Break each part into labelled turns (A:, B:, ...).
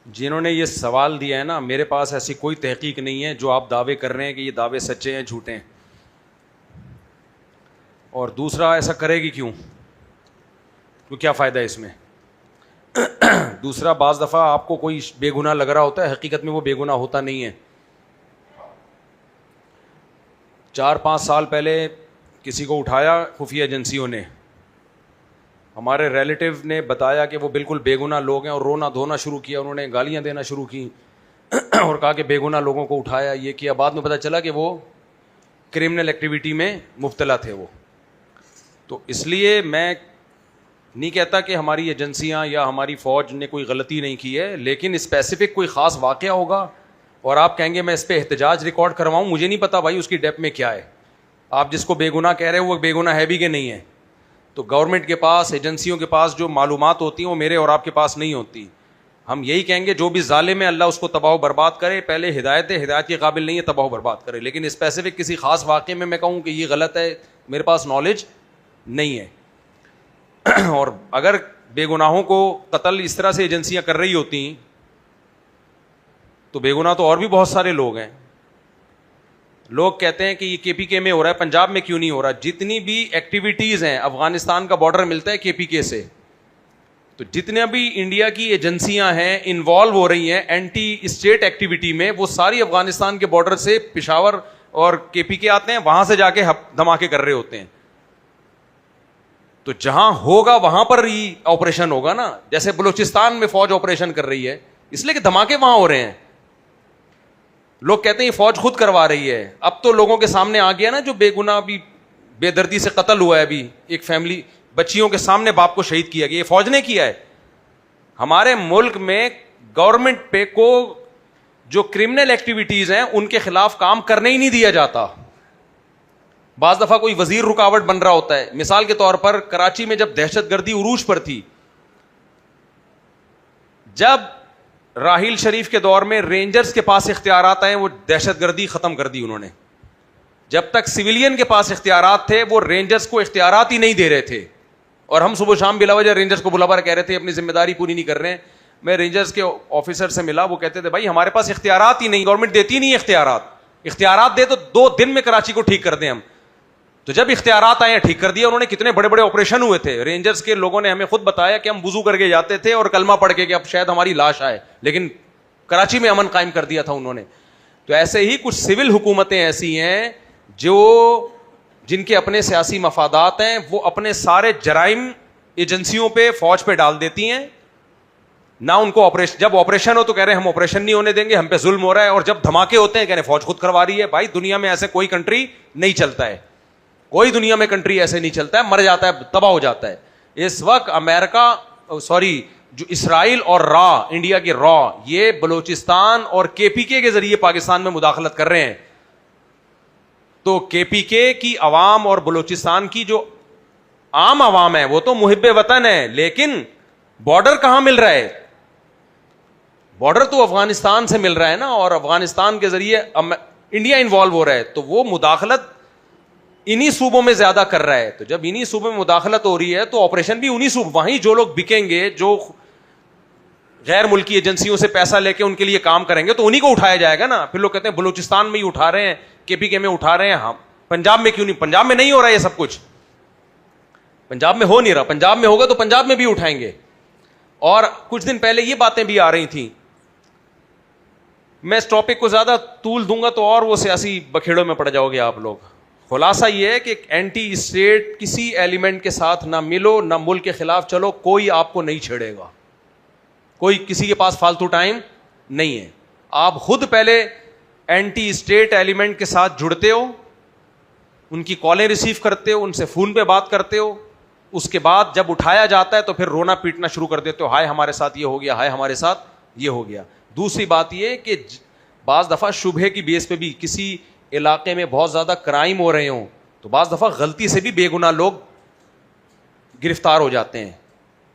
A: جنہوں نے یہ سوال دیا ہے نا, میرے پاس ایسی کوئی تحقیق نہیں ہے جو آپ دعوے کر رہے ہیں کہ یہ دعوے سچے ہیں جھوٹے ہیں. اور دوسرا, ایسا کرے گی کیوں, کیا فائدہ ہے اس میں. دوسرا, بعض دفعہ آپ کو کوئی بے گناہ لگ رہا ہوتا ہے, حقیقت میں وہ بے گناہ ہوتا نہیں ہے. 4-5 سال پہلے کسی کو اٹھایا خفیہ ایجنسیوں نے, ہمارے ریلیٹیو نے بتایا کہ وہ بالکل بے گناہ لوگ ہیں, اور رونا دھونا شروع کیا, انہوں نے گالیاں دینا شروع کی اور کہا کہ بے گناہ لوگوں کو اٹھایا, یہ کیا. بعد میں پتہ چلا کہ وہ کرمنل ایکٹیویٹی میں مبتلا تھے وہ. تو اس لیے میں نہیں کہتا کہ ہماری ایجنسیاں یا ہماری فوج نے کوئی غلطی نہیں کی ہے, لیکن اسپیسیفک کوئی خاص واقعہ ہوگا اور آپ کہیں گے میں اس پہ احتجاج ریکارڈ کرواؤں, مجھے نہیں پتا بھائی اس کی ڈیپ میں کیا ہے. آپ جس کو بے گناہ کہہ رہے ہیں وہ بے گناہ ہے بھی کہ نہیں ہے. تو گورنمنٹ کے پاس, ایجنسیوں کے پاس جو معلومات ہوتی ہیں وہ میرے اور آپ کے پاس نہیں ہوتی. ہم یہی کہیں گے جو بھی ظالم ہے اللہ اس کو تباہ و برباد کرے, پہلے ہدایت ہے, ہدایت کے قابل نہیں ہے تباہ و برباد کرے. لیکن اسپیسیفک کسی خاص واقعے میں کہوں کہ یہ غلط ہے, میرے پاس نالج نہیں ہے. اور اگر بے گناہوں کو قتل اس طرح سے ایجنسیاں کر رہی ہوتی ہیں تو بے گناہ تو اور بھی بہت سارے لوگ ہیں. لوگ کہتے ہیں کہ یہ کے پی کے میں ہو رہا ہے, پنجاب میں کیوں نہیں ہو رہا. جتنی بھی ایکٹیویٹیز ہیں, افغانستان کا بارڈر ملتا ہے کے پی کے سے, تو جتنے بھی انڈیا کی ایجنسیاں ہیں انوالو ہو رہی ہیں اینٹی اسٹیٹ ایکٹیویٹی میں, وہ ساری افغانستان کے بارڈر سے پشاور اور کے پی کے آتے ہیں, وہاں سے جا کے دھماکے کر رہے ہوتے ہیں. تو جہاں ہوگا وہاں پر ہی آپریشن ہوگا نا. جیسے بلوچستان میں فوج آپریشن کر رہی ہے اس لیے کہ دھماکے وہاں ہو رہے ہیں. لوگ کہتے ہیں یہ فوج خود کروا رہی ہے. اب تو لوگوں کے سامنے آ گیا نا جو بے گناہ بھی بے دردی سے قتل ہوا ہے. ابھی ایک فیملی بچیوں کے سامنے باپ کو شہید کیا گیا, یہ فوج نے کیا ہے. ہمارے ملک میں گورنمنٹ پہ کو جو کرمنل ایکٹیویٹیز ہیں ان کے خلاف کام کرنے ہی نہیں دیا جاتا. بعض دفعہ کوئی وزیر رکاوٹ بن رہا ہوتا ہے. مثال کے طور پر کراچی میں جب دہشت گردی عروج پر تھی, جب راحیل شریف کے دور میں رینجرز کے پاس اختیارات آئے, وہ دہشت گردی ختم کر دی انہوں نے. جب تک سویلین کے پاس اختیارات تھے وہ رینجرز کو اختیارات ہی نہیں دے رہے تھے, اور ہم صبح شام بلا وجہ رینجرز کو بلا بلا کہہ رہے تھے اپنی ذمہ داری پوری نہیں کر رہے ہیں. میں رینجرز کے آفیسر سے ملا, وہ کہتے تھے بھائی ہمارے پاس اختیارات ہی نہیں, گورنمنٹ دیتی نہیں اختیارات. اختیارات دے تو 2 دن میں کراچی کو ٹھیک کر دیں ہم. تو جب اختیارات آئے ٹھیک کر دیا انہوں نے. کتنے بڑے بڑے آپریشن ہوئے تھے. رینجرز کے لوگوں نے ہمیں خود بتایا کہ ہم وضو کر کے جاتے تھے اور کلمہ پڑھ کے کہ اب شاید ہماری لاش آئے, لیکن کراچی میں امن قائم کر دیا تھا انہوں نے. تو ایسے ہی کچھ سول حکومتیں ایسی ہیں جن کے اپنے سیاسی مفادات ہیں, وہ اپنے سارے جرائم ایجنسیوں پہ, فوج پہ ڈال دیتی ہیں. نہ ان کو آپریشن, جب آپریشن ہو تو کہہ رہے ہیں ہم آپریشن نہیں ہونے دیں گے, ہم پہ ظلم ہو رہا ہے, اور جب دھماکے ہوتے ہیں کہہ رہے ہیں فوج خود کروا رہی ہے. بھائی دنیا میں ایسے کوئی کنٹری نہیں چلتا ہے, کوئی دنیا میں کنٹری ایسے نہیں چلتا ہے, مر جاتا ہے, تباہ ہو جاتا ہے. اس وقت امریکہ جو اسرائیل اور انڈیا کے یہ بلوچستان اور کے پی کے ذریعے پاکستان میں مداخلت کر رہے ہیں. تو کے پی کے کی عوام اور بلوچستان کی جو عام عوام ہے وہ تو محب وطن ہے, لیکن بارڈر کہاں مل رہا ہے؟ بارڈر تو افغانستان سے مل رہا ہے نا, اور افغانستان کے ذریعے انڈیا انوالو ہو رہا ہے, تو وہ مداخلت انہی صوبوں میں زیادہ کر رہا ہے. تو جب انہی صوبوں میں مداخلت ہو رہی ہے تو آپریشن بھی انہی صوبوں, وہیں جو لوگ بکیں گے, جو غیر ملکی ایجنسیوں سے پیسہ لے کے ان کے لیے کام کریں گے, تو انہی کو اٹھایا جائے گا نا. پھر لوگ کہتے ہیں بلوچستان میں ہی اٹھا رہے ہیں, کے پی کے میں اٹھا رہے ہیں, ہم پنجاب میں کیوں نہیں؟ پنجاب میں نہیں ہو رہا یہ سب کچھ, پنجاب میں ہو نہیں رہا. پنجاب میں ہوگا تو پنجاب میں بھی اٹھائیں گے. اور کچھ دن پہلے یہ باتیں بھی آ رہی تھیں, میں اس ٹاپک کو زیادہ طول دوں گا تو اور وہ سیاسی بکھیڑوں میں پڑ جاؤ گے آپ لوگ. خلاصہ یہ ہے کہ اینٹی اسٹیٹ کسی ایلیمنٹ کے ساتھ نہ ملو, نہ ملک کے خلاف چلو, کوئی آپ کو نہیں چھیڑے گا, کوئی کسی کے پاس فالتو ٹائم نہیں ہے. آپ خود پہلے اینٹی اسٹیٹ ایلیمنٹ کے ساتھ جڑتے ہو, ان کی کالیں ریسیو کرتے ہو, ان سے فون پہ بات کرتے ہو, اس کے بعد جب اٹھایا جاتا ہے تو پھر رونا پیٹنا شروع کر دیتے ہو, ہائے ہمارے ساتھ یہ ہو گیا, ہائے ہمارے ساتھ یہ ہو گیا. دوسری بات یہ کہ بعض دفعہ شبہ کی بیس پہ بھی کسی علاقے میں بہت زیادہ کرائم ہو رہے ہوں تو بعض دفعہ غلطی سے بھی بے گناہ لوگ گرفتار ہو جاتے ہیں,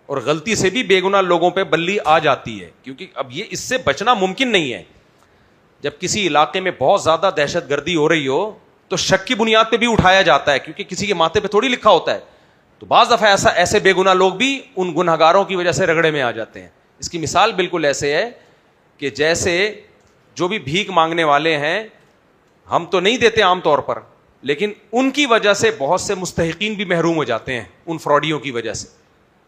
A: اور غلطی سے بھی بے گناہ لوگوں پہ بلی آ جاتی ہے, کیونکہ اب یہ اس سے بچنا ممکن نہیں ہے. جب کسی علاقے میں بہت زیادہ دہشت گردی ہو رہی ہو تو شک کی بنیاد پہ بھی اٹھایا جاتا ہے, کیونکہ کسی کے ماتھے پہ تھوڑی لکھا ہوتا ہے. تو بعض دفعہ ایسے بے گناہ لوگ بھی ان گنہگاروں کی وجہ سے رگڑے میں آ جاتے ہیں. اس کی مثال بالکل ایسے ہے کہ جیسے جو بھی بھیک مانگنے والے ہیں, ہم تو نہیں دیتے عام طور پر, لیکن ان کی وجہ سے بہت سے مستحقین بھی محروم ہو جاتے ہیں ان فراڈیوں کی وجہ سے.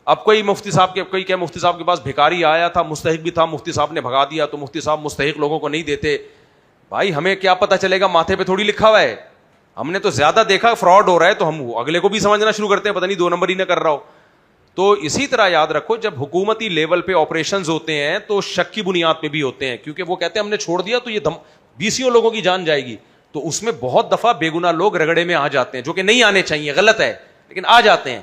A: اب کوئی مفتی صاحب کے پاس بھکاری آیا تھا, مستحق بھی تھا, مفتی صاحب نے بھگا دیا, تو مفتی صاحب مستحق لوگوں کو نہیں دیتے. بھائی ہمیں کیا پتہ چلے گا, ماتھے پہ تھوڑی لکھا ہوا ہے, ہم نے تو زیادہ دیکھا فراڈ ہو رہا ہے تو ہم اگلے کو بھی سمجھنا شروع کرتے ہیں, پتہ نہیں 2 نمبر ہی نہ کر رہا ہو. تو اسی طرح یاد رکھو, جب حکومتی لیول پہ آپریشنز ہوتے ہیں تو شک کی بنیاد پہ بھی ہوتے ہیں, کیونکہ وہ کہتے ہیں ہم نے چھوڑ دیا تو یہ 20 لوگوں کی جان جائے گی. تو اس میں بہت دفعہ بے گناہ لوگ رگڑے میں آ جاتے ہیں, جو کہ نہیں آنے چاہیے, غلط ہے, لیکن آ جاتے ہیں.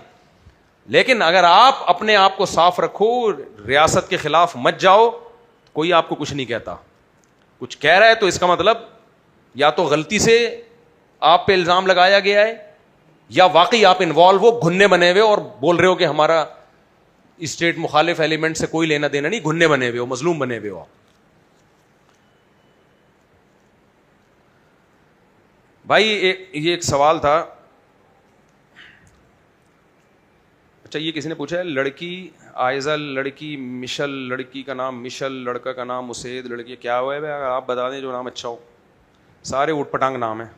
A: لیکن اگر آپ اپنے آپ کو صاف رکھو, ریاست کے خلاف مت جاؤ, کوئی آپ کو کچھ نہیں کہتا. کچھ کہہ رہا ہے تو اس کا مطلب یا تو غلطی سے آپ پہ الزام لگایا گیا ہے, یا واقعی آپ انوالو ہو, گھننے بنے ہوئے اور بول رہے ہو کہ ہمارا اسٹیٹ مخالف ایلیمنٹ سے کوئی لینا دینا نہیں, گھننے بنے ہوئے ہو, مظلوم بنے ہوئے ہو. بھائی یہ ایک سوال تھا, اچھا یہ کسی نے پوچھا ہے, لڑکی آئزل, لڑکی مشل, لڑکی کا نام مشل, لڑکا کا نام اسید, لڑکی کیا ہوا ہے بھائی, اگر آپ بتا دیں جو نام اچھا ہو. سارے اوٹ پٹانگ نام ہیں.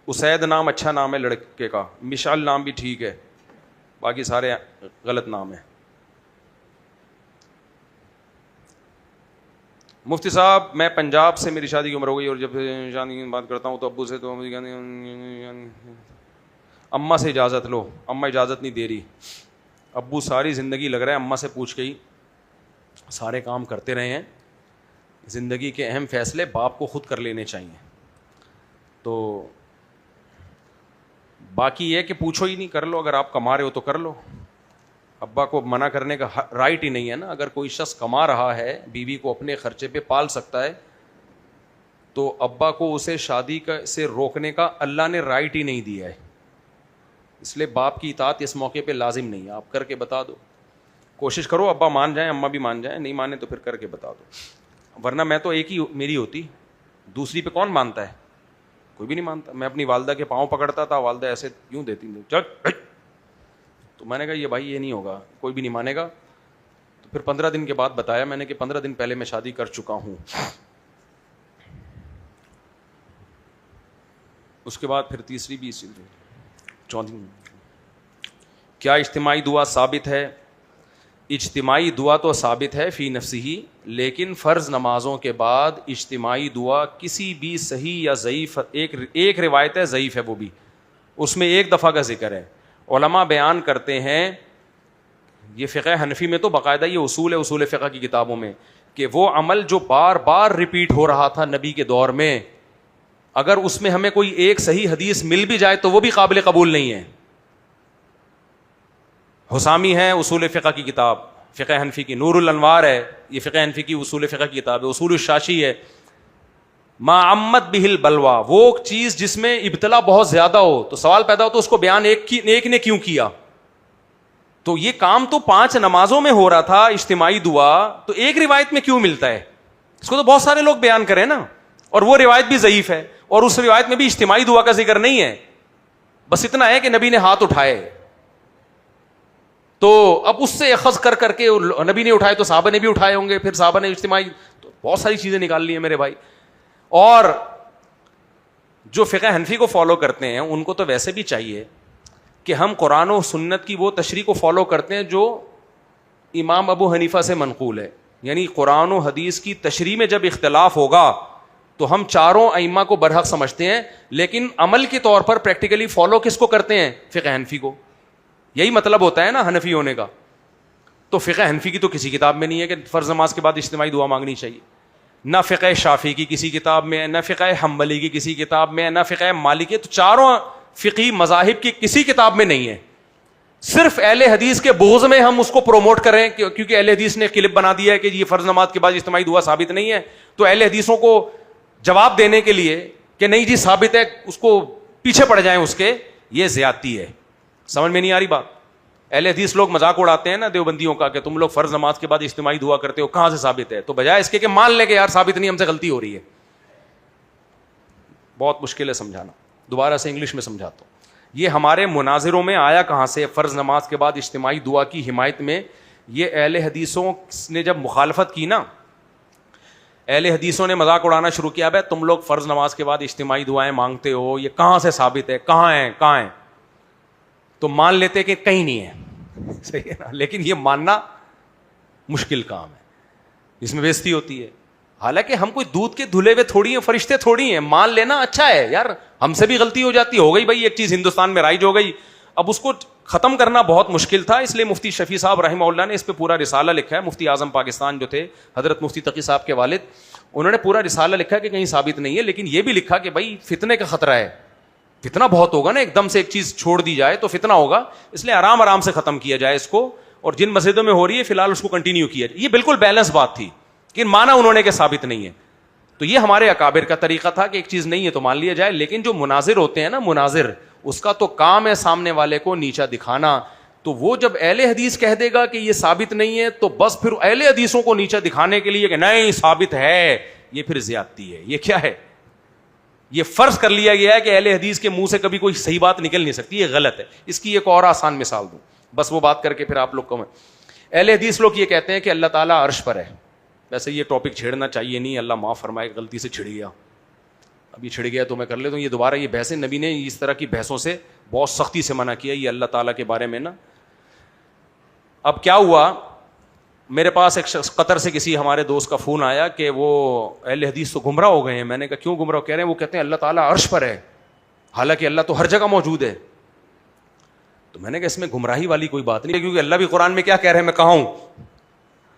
A: اسید نام اچھا نام ہے لڑکے کا, مشعل نام بھی ٹھیک ہے, باقی سارے غلط نام ہیں. مفتی صاحب میں پنجاب سے, میری شادی کی عمر ہو گئی, اور جب شادی کی بات کرتا ہوں تو ابو سے تو اماں سے اجازت لو, اماں اجازت نہیں دے رہی. ابو ساری زندگی لگ رہا ہے اماں سے پوچھ کے ہی سارے کام کرتے رہے ہیں. زندگی کے اہم فیصلے باپ کو خود کر لینے چاہیے. تو باقی یہ کہ پوچھو ہی نہیں, کر لو, اگر آپ کما رہے ہو تو کر لو. ابا کو منع کرنے کا رائٹ ہی نہیں ہے نا. اگر کوئی شخص کما رہا ہے, بیوی کو اپنے خرچے پہ پال سکتا ہے, تو ابا کو اسے شادی سے روکنے کا اللہ نے رائٹ ہی نہیں دیا ہے. اس لیے باپ کی اطاعت اس موقع پہ لازم نہیں ہے, آپ کر کے بتا دو. کوشش کرو ابا مان جائیں, اماں بھی مان جائیں, نہیں مانے تو پھر کر کے بتا دو. ورنہ میں تو ایک ہی میری ہوتی, دوسری پہ کون مانتا ہے, کوئی بھی نہیں مانتا. میں اپنی والدہ کے پاؤں پکڑتا تھا, والدہ ایسے یوں دیتی, چل, تو میں نے کہا یہ بھائی یہ نہیں ہوگا, کوئی بھی نہیں مانے گا. تو پھر 15 دن کے بعد بتایا میں نے کہ 15 دن پہلے میں شادی کر چکا ہوں. اس کے بعد پھر تیسری بھی اسی چوتھی. کیا اجتماعی دعا ثابت ہے؟ اجتماعی دعا تو ثابت ہے فی نفسہ, لیکن فرض نمازوں کے بعد اجتماعی دعا کسی بھی صحیح یا ضعیف, ایک روایت ہے ضعیف ہے وہ بھی, اس میں 1 دفعہ کا ذکر ہے. علماء بیان کرتے ہیں, یہ فقہ حنفی میں تو باقاعدہ یہ اصول ہے, اصول فقہ کی کتابوں میں, کہ وہ عمل جو بار بار ریپیٹ ہو رہا تھا نبی کے دور میں, اگر اس میں ہمیں کوئی ایک صحیح حدیث مل بھی جائے تو وہ بھی قابل قبول نہیں ہے. حسامی ہے اصول فقہ کی کتاب, فقہ حنفی کی, نور الانوار ہے, یہ فقہ حنفی کی اصول فقہ کی کتاب ہے. اصول الشاشی ہے, ما عمت بہ البلوا, وہ چیز جس میں ابتلا بہت زیادہ ہو تو سوال پیدا ہو تو اس کو بیان ایک نے کیوں کیا. تو یہ کام تو 5 نمازوں میں ہو رہا تھا اجتماعی دعا, تو ایک روایت میں کیوں ملتا ہے؟ اس کو تو بہت سارے لوگ بیان کریں نا, اور وہ روایت بھی ضعیف ہے, اور اس روایت میں بھی اجتماعی دعا کا ذکر نہیں ہے. بس اتنا ہے کہ نبی نے ہاتھ اٹھائے, تو اب اس سے اخذ کر کے نبی نے اٹھائے تو صحابہ نے بھی اٹھائے ہوں گے, پھر صحابہ نے اجتماعی, تو بہت ساری چیزیں نکال لی ہیں میرے بھائی. اور جو فقہ حنفی کو فالو کرتے ہیں ان کو تو ویسے بھی چاہیے کہ ہم قرآن و سنت کی وہ تشریح کو فالو کرتے ہیں جو امام ابو حنیفہ سے منقول ہے. یعنی قرآن و حدیث کی تشریح میں جب اختلاف ہوگا تو ہم چاروں ائمہ کو برحق سمجھتے ہیں, لیکن عمل کے طور پر پریکٹیکلی فالو کس کو کرتے ہیں؟ فقہ حنفی کو. یہی مطلب ہوتا ہے نا حنفی ہونے کا. تو فقہ حنفی کی تو کسی کتاب میں نہیں ہے کہ فرض نماز کے بعد اجتماعی دعا مانگنی چاہیے, نہ فقہ شافعی کی کسی کتاب میں, نہ فقہ حنبلی کی کسی کتاب میں, نہ فقہ مالکی. تو چاروں فقہی مذاہب کی کسی کتاب میں نہیں ہے. صرف اہل حدیث کے بغض میں ہم اس کو پروموٹ کریں, کیونکہ اہل حدیث نے کلپ بنا دیا ہے کہ یہ فرض نماز کے بعد اجتماعی دعا ثابت نہیں ہے, تو اہل حدیثوں کو جواب دینے کے لیے کہ نہیں جی ثابت ہے, اس کو پیچھے پڑ جائیں اس کے, یہ زیادتی ہے. سمجھ میں نہیں آ رہی بات؟ اہل حدیث لوگ مذاق اڑاتے ہیں نا دیوبندیوں کا کہ تم لوگ فرض نماز کے بعد اجتماعی دعا کرتے ہو, کہاں سے ثابت ہے؟ تو بجائے اس کے کہ مان لے کہ یار ثابت نہیں, ہم سے غلطی ہو رہی ہے. بہت مشکل ہے سمجھانا, دوبارہ سے انگلش میں سمجھاتا ہوں. یہ ہمارے مناظروں میں آیا کہاں سے فرض نماز کے بعد اجتماعی دعا کی حمایت میں؟ یہ اہل حدیثوں نے جب مخالفت کی نا اہل حدیثوں نے مذاق اڑانا شروع کیا، بھائی تم لوگ فرض نماز کے بعد اجتماعی دعائیں مانگتے ہو، یہ کہاں سے ثابت ہے، کہاں ہیں؟ تو مان لیتے کہ کہیں نہیں ہے، صحیح ہے نا، لیکن یہ ماننا مشکل کام ہے، اس میں بےزتی ہوتی ہے. حالانکہ ہم کوئی دودھ کے دھلے ہوئے تھوڑی ہیں، فرشتے تھوڑی ہیں، مان لینا اچھا ہے یار. ہم سے بھی غلطی ہو جاتی، ہو گئی بھائی ایک چیز ہندوستان میں رائج ہو گئی، اب اس کو ختم کرنا بہت مشکل تھا. اس لیے مفتی شفیع صاحب رحمہ اللہ نے اس پہ پورا رسالہ لکھا ہے. مفتی اعظم پاکستان جو تھے حضرت مفتی تقی صاحب کے والد، انہوں نے پورا رسالہ لکھا کہ کہیں ثابت نہیں ہے، لیکن یہ بھی لکھا کہ بھائی فتنے کا خطرہ ہے، فتنہ بہت ہوگا نا، ایک دم سے ایک چیز چھوڑ دی جائے تو فتنہ ہوگا، اس لیے آرام آرام سے ختم کیا جائے اس کو، اور جن مسجدوں میں ہو رہی ہے فی الحال اس کو کنٹینیو کیا جائے. یہ بالکل بیلنس بات تھی، لیکن مانا انہوں نے کہ ثابت نہیں ہے. تو یہ ہمارے اکابر کا طریقہ تھا کہ ایک چیز نہیں ہے تو مان لیا جائے. لیکن جو مناظر ہوتے ہیں نا، مناظر، اس کا تو کام ہے سامنے والے کو نیچا دکھانا. تو وہ جب اہل حدیث کہہ دے گا کہ یہ ثابت نہیں ہے تو بس پھر اہل حدیثوں کو نیچا دکھانے کے لیے کہ نہیں ثابت ہے، یہ پھر زیادتی ہے. یہ کیا ہے؟ یہ فرض کر لیا گیا ہے کہ اہل حدیث کے منہ سے کبھی کوئی صحیح بات نکل نہیں سکتی. یہ غلط ہے. اس کی ایک اور آسان مثال دوں، بس وہ بات کر کے پھر آپ لوگ کو. اہل حدیث لوگ یہ کہتے ہیں کہ اللہ تعالیٰ عرش پر ہے. ویسے یہ ٹاپک چھیڑنا چاہیے نہیں، اللہ معاف فرمائے، غلطی سے چھڑ گیا، اب یہ چھڑ گیا تو میں کر لیتا ہوں. یہ دوبارہ یہ بحثیں، نبی نے اس طرح کی بحثوں سے بہت سختی سے منع کیا. یہ اللہ تعالیٰ کے بارے میں نا. اب کیا ہوا، میرے پاس ایک شخص قطر سے کسی ہمارے دوست کا فون آیا کہ وہ اہل حدیث تو گمراہ ہو گئے ہیں. میں نے کہا کیوں گمراہ؟ کہہ رہے ہیں وہ کہتے ہیں اللہ تعالیٰ عرش پر ہے، حالانکہ اللہ تو ہر جگہ موجود ہے. تو میں نے کہا اس میں گمراہی والی کوئی بات نہیں، کیونکہ اللہ بھی قرآن میں کیا کہہ رہے ہیں، میں کہاں ہوں،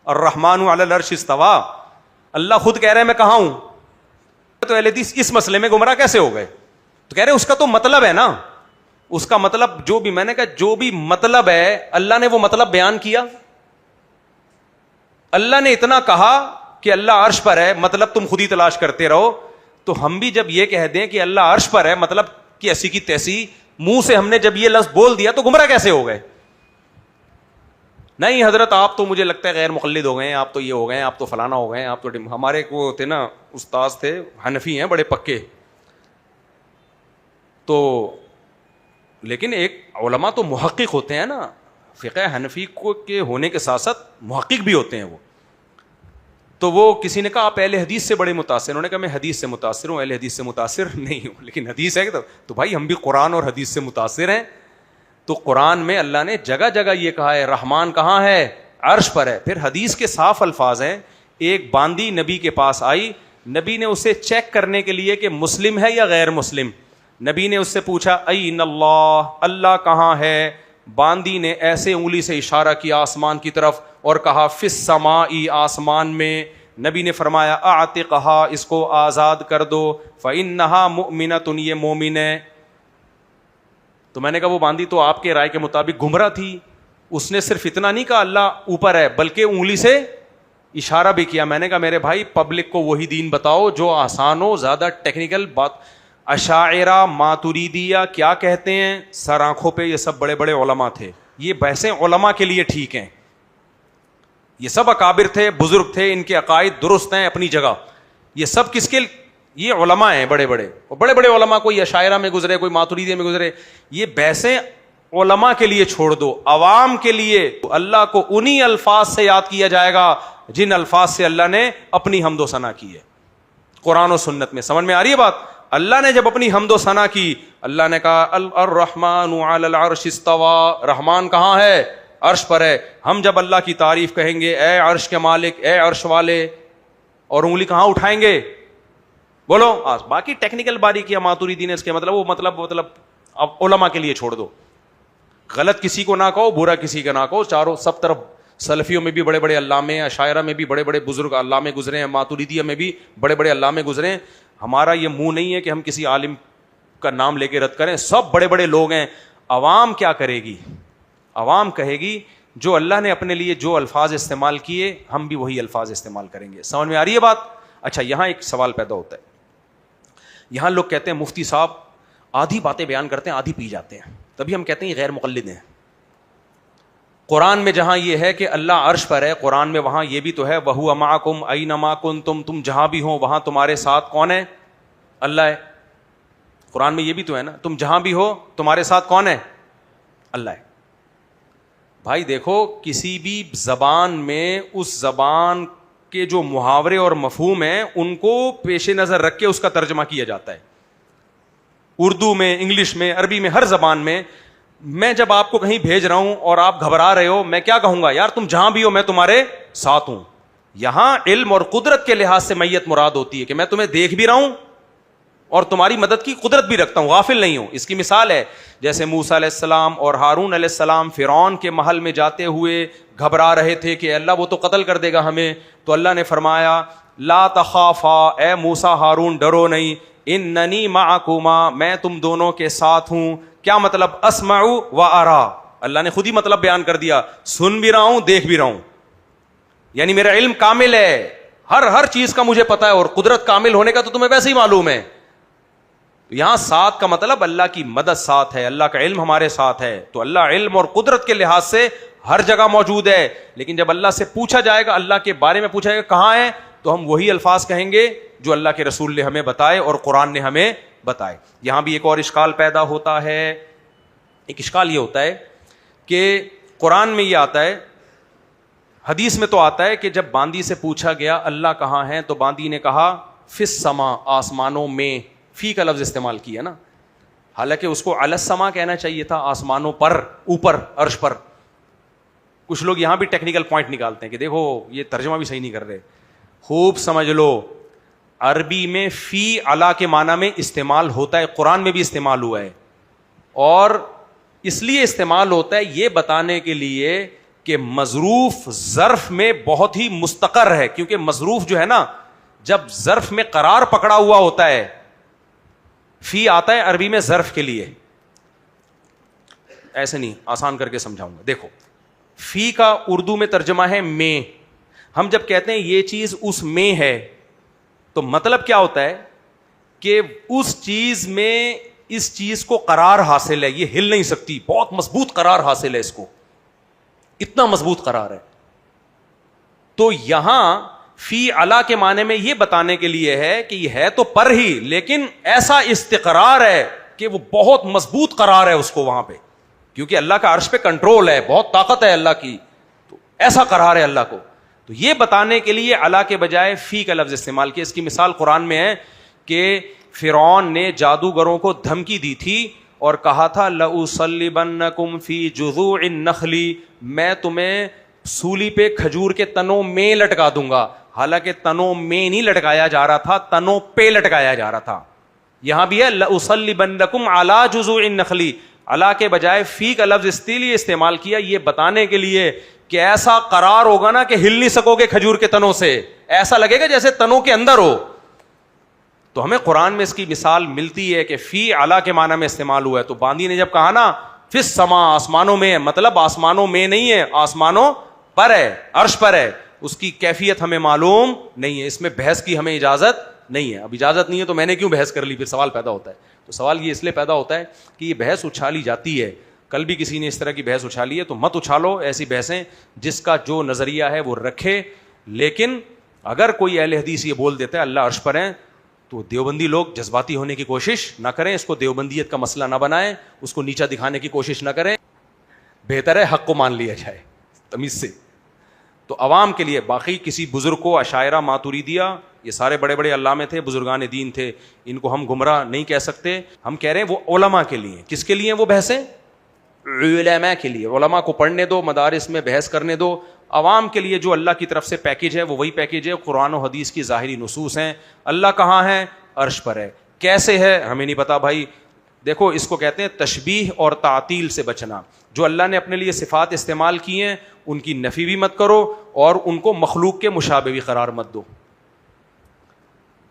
A: الرحمن علی العرش استوى، اللہ خود کہہ رہے ہیں میں کہاں ہوں. تو اہل حدیث اس مسئلے میں گمراہ کیسے ہو گئے؟ تو کہہ رہے ہیں اس کا تو مطلب ہے نا، اس کا مطلب جو بھی، میں نے کہا جو بھی مطلب ہے اللہ نے وہ مطلب بیان کیا. اللہ نے اتنا کہا کہ اللہ عرش پر ہے، مطلب تم خود ہی تلاش کرتے رہو. تو ہم بھی جب یہ کہہ دیں کہ اللہ عرش پر ہے، مطلب کہ ایسی کی تیسی، منہ سے ہم نے جب یہ لفظ بول دیا تو گمراہ کیسے ہو گئے؟ نہیں حضرت آپ تو مجھے لگتا ہے غیر مقلد ہو گئے ہیں، آپ تو یہ ہو گئے ہیں، آپ تو فلانا ہو گئے ہیں، آپ تو ہمارے کو تھے نا استاذ تھے حنفی ہیں بڑے پکے. تو لیکن ایک علماء تو محقق ہوتے ہیں نا، فقہ حنفی کو کے ہونے کے ساتھ ساتھ محقق بھی ہوتے ہیں وہ. تو وہ کسی نے کہا آپ اہل حدیث سے بڑے متاثر. انہوں نے کہا میں حدیث سے متاثر ہوں، اہل حدیث سے متاثر نہیں ہوں، لیکن حدیث ہے تو بھائی ہم بھی قرآن اور حدیث سے متاثر ہیں. تو قرآن میں اللہ نے جگہ جگہ یہ کہا ہے رحمان کہاں ہے، عرش پر ہے. پھر حدیث کے صاف الفاظ ہیں، ایک باندی نبی کے پاس آئی، نبی نے اسے چیک کرنے کے لیے کہ مسلم ہے یا غیر مسلم، نبی نے اس سے پوچھا این اللہ، اللہ کہاں ہے. باندی نے ایسے انگلی سے اشارہ کیا آسمان کی طرف اور کہا فی السماء، آسمان میں. نبی نے فرمایا اعتقھا، اس کو آزاد کر دو، فانھا مؤمنۃ، یہ مومن ہے. تو میں نے کہا وہ باندی تو آپ کے رائے کے مطابق گمراہ تھی. اس نے صرف اتنا نہیں کہا اللہ اوپر ہے، بلکہ انگلی سے اشارہ بھی کیا. میں نے کہا میرے بھائی پبلک کو وہی دین بتاؤ جو آسان ہو، زیادہ ٹیکنیکل بات. اشاعرہ ماتریدیہ کیا کہتے ہیں، سر آنکھوں پہ یہ سب بڑے بڑے علماء تھے. یہ بحثیں علماء کے لیے ٹھیک ہیں، یہ سب اکابر تھے، بزرگ تھے، ان کے عقائد درست ہیں اپنی جگہ. یہ سب کس کے، یہ علماء ہیں بڑے بڑے، اور بڑے بڑے علماء، کوئی اشاعرہ میں گزرے، کوئی ماتریدیہ میں گزرے. یہ بحثیں علماء کے لیے چھوڑ دو. عوام کے لیے اللہ کو انہی الفاظ سے یاد کیا جائے گا جن الفاظ سے اللہ نے اپنی حمد و ثنا کی ہے قرآن و سنت میں. سمجھ میں آ رہی ہے بات؟ اللہ نے جب اپنی حمد و ثنا کی، اللہ نے کہا الرحمن علی العرش استوى، رحمان کہاں ہے، عرش پر ہے. ہم جب اللہ کی تعریف کہیں گے اے عرش کے مالک، اے عرش والے، اور انگلی کہاں اٹھائیں گے، بولو. باقی ٹیکنیکل باریکیاں ماتریدی نے اس کے مطلب وہ مطلب اب علماء کے لیے چھوڑ دو. غلط کسی کو نہ کہو، برا کسی کا نہ کہو. چاروں سب طرف سلفیوں میں بھی بڑے بڑے علامے، اشاعرہ میں بھی بڑے بڑے بزرگ علامے گزرے ہیں، ماتریدیہ میں بھی بڑے بڑے علامے گزرے ہیں. ہمارا یہ منہ نہیں ہے کہ ہم کسی عالم کا نام لے کے رد کریں، سب بڑے بڑے لوگ ہیں. عوام کیا کرے گی؟ عوام کہے گی جو اللہ نے اپنے لیے جو الفاظ استعمال کیے ہم بھی وہی الفاظ استعمال کریں گے. سمجھ میں آ رہی ہے بات؟ اچھا یہاں ایک سوال پیدا ہوتا ہے. یہاں لوگ کہتے ہیں مفتی صاحب آدھی باتیں بیان کرتے ہیں آدھی پی جاتے ہیں، تبھی ہم کہتے ہیں یہ غیر مقلد ہیں. قرآن میں جہاں یہ ہے کہ اللہ عرش پر ہے، قرآن میں وہاں یہ بھی تو ہے وَهُوَ مَعَكُمْ أَيْنَمَا كُنْتُمْ، تم جہاں بھی ہو وہاں تمہارے ساتھ کون ہے؟ اللہ ہے. قرآن میں یہ بھی تو ہے نا، تم جہاں بھی ہو تمہارے ساتھ کون ہے؟ اللہ ہے. بھائی دیکھو کسی بھی زبان میں اس زبان کے جو محاورے اور مفہوم ہیں ان کو پیش نظر رکھ کے اس کا ترجمہ کیا جاتا ہے. اردو میں, انگلش میں, عربی میں, ہر زبان میں. میں جب آپ کو کہیں بھیج رہا ہوں اور آپ گھبرا رہے ہو, میں کیا کہوں گا؟ یار تم جہاں بھی ہو میں تمہارے ساتھ ہوں. یہاں علم اور قدرت کے لحاظ سے میت مراد ہوتی ہے کہ میں تمہیں دیکھ بھی رہا ہوں اور تمہاری مدد کی قدرت بھی رکھتا ہوں, غافل نہیں ہوں. اس کی مثال ہے جیسے موسیٰ علیہ السلام اور ہارون علیہ السلام فرعون کے محل میں جاتے ہوئے گھبرا رہے تھے کہ اللہ وہ تو قتل کر دے گا ہمیں, تو اللہ نے فرمایا لا تخافا, اے موسیٰ ہارون ڈرو نہیں, اننی معکما, میں تم دونوں کے ساتھ ہوں. کیا مطلب؟ اسمع و ارا, اللہ نے خود ہی مطلب بیان کر دیا, سن بھی رہا ہوں دیکھ بھی رہا ہوں. یعنی میرا علم کامل ہے, ہر چیز کا مجھے پتا ہے, اور قدرت کامل ہونے کا تو تمہیں ویسے ہی معلوم ہے. یہاں ساتھ کا مطلب اللہ کی مدد ساتھ ہے, اللہ کا علم ہمارے ساتھ ہے. تو اللہ علم اور قدرت کے لحاظ سے ہر جگہ موجود ہے. لیکن جب اللہ سے پوچھا جائے گا, اللہ کے بارے میں پوچھا جائے گا کہاں ہے, تو ہم وہی الفاظ کہیں گے جو اللہ کے رسول نے ہمیں بتائے اور قرآن نے ہمیں بتائے. یہاں بھی ایک اور اشکال پیدا ہوتا ہے. ایک اشکال یہ ہوتا ہے کہ قرآن میں یہ آتا ہے, حدیث میں تو آتا ہے کہ جب باندی سے پوچھا گیا اللہ کہاں ہے, تو باندی نے کہا فی السما, آسمانوں میں. فی کا لفظ استعمال کیا نا, حالانکہ اس کو علی السما کہنا چاہیے تھا, آسمانوں پر, اوپر, عرش پر. کچھ لوگ یہاں بھی ٹیکنیکل پوائنٹ نکالتے ہیں کہ دیکھو یہ ترجمہ بھی صحیح نہیں کر رہے. خوب سمجھ لو, عربی میں فی علی کے معنی میں استعمال ہوتا ہے, قرآن میں بھی استعمال ہوا ہے, اور اس لیے استعمال ہوتا ہے یہ بتانے کے لیے کہ مظروف ظرف میں بہت ہی مستقر ہے. کیونکہ مظروف جو ہے نا, جب ظرف میں قرار پکڑا ہوا ہوتا ہے, فی آتا ہے عربی میں ظرف کے لیے. ایسے نہیں, آسان کر کے سمجھاؤں گا. دیکھو, فی کا اردو میں ترجمہ ہے میں. ہم جب کہتے ہیں یہ چیز اس میں ہے, تو مطلب کیا ہوتا ہے کہ اس چیز میں اس چیز کو قرار حاصل ہے, یہ ہل نہیں سکتی, بہت مضبوط قرار حاصل ہے اس کو, اتنا مضبوط قرار ہے. تو یہاں فی علا کے معنی میں یہ بتانے کے لیے ہے کہ یہ ہے تو پر ہی, لیکن ایسا استقرار ہے کہ وہ بہت مضبوط قرار ہے اس کو وہاں پہ, کیونکہ اللہ کا عرش پہ کنٹرول ہے, بہت طاقت ہے اللہ کی, تو ایسا قرار ہے اللہ کو. تو یہ بتانے کے لیے علا کے بجائے فی کا لفظ استعمال کیا. اس کی مثال قرآن میں ہے کہ فرعون نے جادوگروں کو دھمکی دی تھی اور کہا تھا لَأُصَلِّبَنَّكُمْ فِي جُذُوعِ النَّخْلِ, میں تمہیں سولی پہ کھجور کے تنوں میں لٹکا دوں گا. حالانکہ تنوں میں نہیں لٹکایا جا رہا تھا, تنوں پہ لٹکایا جا رہا تھا. یہاں بھی ہے لَأُصَلِّبَنَّكُمْ عَلَى جُذُوعِ النَّخْلِ, علا کے بجائے فی کا لفظ اس لیے استعمال کیا یہ بتانے کے لیے کہ ایسا قرار ہوگا نا کہ ہل نہیں سکو گے کھجور کے تنوں سے, ایسا لگے گا جیسے تنوں کے اندر ہو. تو ہمیں قرآن میں اس کی مثال ملتی ہے کہ فی علا کے معنی میں استعمال ہوا ہے. تو باندی نے جب کہا نا فی السما, آسمانوں میں ہے, مطلب آسمانوں میں نہیں ہے, آسمانوں پر ہے, عرش پر ہے. اس کی کیفیت ہمیں معلوم نہیں ہے, اس میں بحث کی ہمیں اجازت نہیں ہے. اب اجازت نہیں ہے تو میں نے کیوں بحث کر لی, پھر سوال پیدا ہوتا ہے. تو سوال یہ اس لیے پیدا ہوتا ہے کہ یہ بحث اچھالی جاتی ہے. کل بھی کسی نے اس طرح کی بحث اچھالی ہے, تو مت اچھالو ایسی بحثیں جس کا جو نظریہ ہے وہ رکھے. لیکن اگر کوئی اہل حدیث یہ بول دیتا ہے اللہ عرش پر ہے, تو دیوبندی لوگ جذباتی ہونے کی کوشش نہ کریں, اس کو دیوبندیت کا مسئلہ نہ بنائیں, اس کو نیچا دکھانے کی کوشش نہ کریں. بہتر ہے حق کو مان لیا جائے تمیز سے. تو عوام کے لیے باقی کسی بزرگ کو, عشائرہ, ماتوریدیہ, یہ سارے بڑے بڑے علامے تھے, بزرگان دین تھے, ان کو ہم گمراہ نہیں کہہ سکتے. ہم کہہ رہے ہیں وہ علماء کے لیے. کس کے لیے وہ بحثیں؟ علماء کے لیے. علماء کو پڑھنے دو, مدارس میں بحث کرنے دو. عوام کے لیے جو اللہ کی طرف سے پیکیج ہے وہ وہی پیکیج ہے, قرآن و حدیث کی ظاہری نصوص ہیں. اللہ کہاں ہے؟ عرش پر ہے. کیسے ہے ہمیں نہیں پتا بھائی. دیکھو اس کو کہتے ہیں تشبیہ اور تعطیل سے بچنا. جو اللہ نے اپنے لیے صفات استعمال کی ہیں ان کی نفی بھی مت کرو اور ان کو مخلوق کے مشابہ بھی قرار مت دو.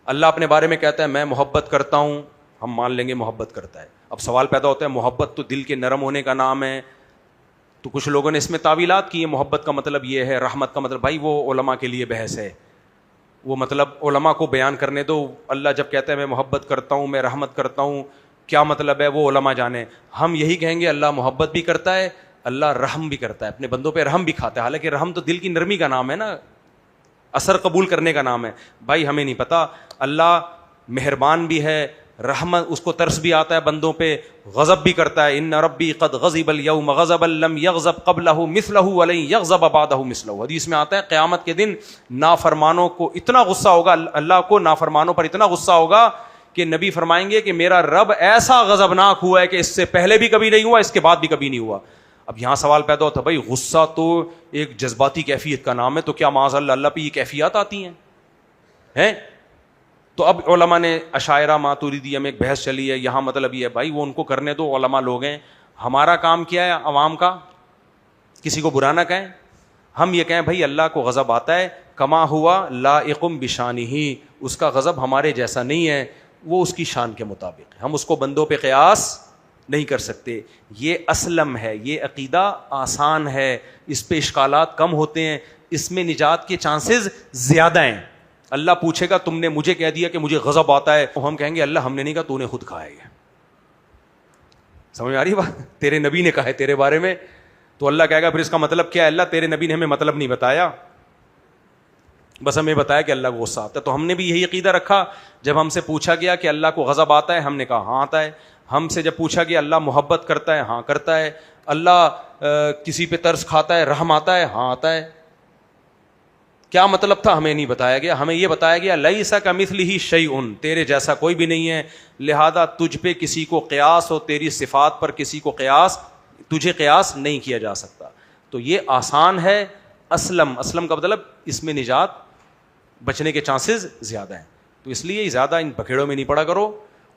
A: اللہ اپنے بارے میں کہتا ہے میں محبت کرتا ہوں, ہم مان لیں گے محبت کرتا ہے. اب سوال پیدا ہوتا ہے محبت تو دل کے نرم ہونے کا نام ہے, تو کچھ لوگوں نے اس میں تعویلات کی ہیں, محبت کا مطلب یہ ہے, رحمت کا مطلب, بھائی وہ علماء کے لیے بحث ہے, وہ مطلب علماء کو بیان کرنے دو. اللہ جب کہتا ہے میں محبت کرتا ہوں, میں رحمت کرتا ہوں, کیا مطلب ہے وہ علماء جانے. ہم یہی کہیں گے اللہ محبت بھی کرتا ہے, اللہ رحم بھی کرتا ہے, اپنے بندوں پہ رحم بھی کھاتا ہے. حالانکہ رحم تو دل کی نرمی کا نام ہے نا, اثر قبول کرنے کا نام ہے. بھائی ہمیں نہیں پتا, اللہ مہربان بھی ہے, رحمت اس کو ترس بھی آتا ہے بندوں پہ, غضب بھی کرتا ہے. ان ربی قد غضب اليوم غضبا لم یغضب قبلہ مثلہ ولن یغضب بعدہ مثلہ. حدیث میں آتا ہے قیامت کے دن نافرمانوں کو اتنا غصہ ہوگا, اللہ کو نافرمانوں پر اتنا غصہ ہوگا کہ نبی فرمائیں گے کہ میرا رب ایسا غضبناک ہوا ہے کہ اس سے پہلے بھی کبھی نہیں ہوا, اس کے بعد بھی کبھی نہیں ہوا. اب یہاں سوال پیدا ہوتا ہے بھائی غصہ تو ایک جذباتی کیفیت کا نام ہے, تو کیا معاذ اللہ پہ یہ کیفیات آتی ہیں؟ تو اب علماء نے اشاعرہ ماتوریدیہ میں ایک بحث چلی ہے, یہاں مطلب یہ ہے بھائی وہ ان کو کرنے دو, علماء لوگ ہیں, ہمارا کام کیا ہے عوام کا, کسی کو برا نہ کہیں, ہم یہ کہیں بھائی اللہ کو غضب آتا ہے, کما ہوا لائقم بشانہ, اس کا غضب ہمارے جیسا نہیں ہے, وہ اس کی شان کے مطابق ہے, ہم اس کو بندوں پہ قیاس نہیں کر سکتے. یہ اسلم ہے, یہ عقیدہ آسان ہے, اس پہ اشکالات کم ہوتے ہیں, اس میں نجات کے چانسز زیادہ ہیں. اللہ پوچھے گا تم نے مجھے کہہ دیا کہ مجھے غضب آتا ہے, تو ہم کہیں گے اللہ ہم نے نہیں کہا, تو نے خود کہا ہے. سمجھ میں آ رہی بات؟ تیرے نبی نے کہا ہے تیرے بارے میں, تو اللہ کہے گا پھر اس کا مطلب کیا ہے؟ اللہ تیرے نبی نے ہمیں مطلب نہیں بتایا, بس ہمیں بتایا کہ اللہ کو غصہ آتا ہے. تو ہم نے بھی یہی عقیدہ رکھا. جب ہم سے پوچھا گیا کہ اللہ کو غضب آتا ہے, ہم نے کہا ہاں آتا ہے. ہم سے جب پوچھا گیا اللہ محبت کرتا ہے, ہاں کرتا ہے. اللہ کسی پہ ترس کھاتا ہے, رحم آتا ہے, ہاں آتا ہے. کیا مطلب تھا ہمیں نہیں بتایا گیا, ہمیں یہ بتایا گیا لیس کمثلہ شیء, تیرے جیسا کوئی بھی نہیں ہے, لہذا تجھ پہ کسی کو قیاس ہو, تیری صفات پر کسی کو قیاس, تجھے قیاس نہیں کیا جا سکتا. تو یہ آسان ہے. اسلم کا مطلب اس میں نجات, بچنے کے چانسز زیادہ ہیں. تو اس لیے زیادہ ان بکھیڑوں میں نہیں پڑا کرو.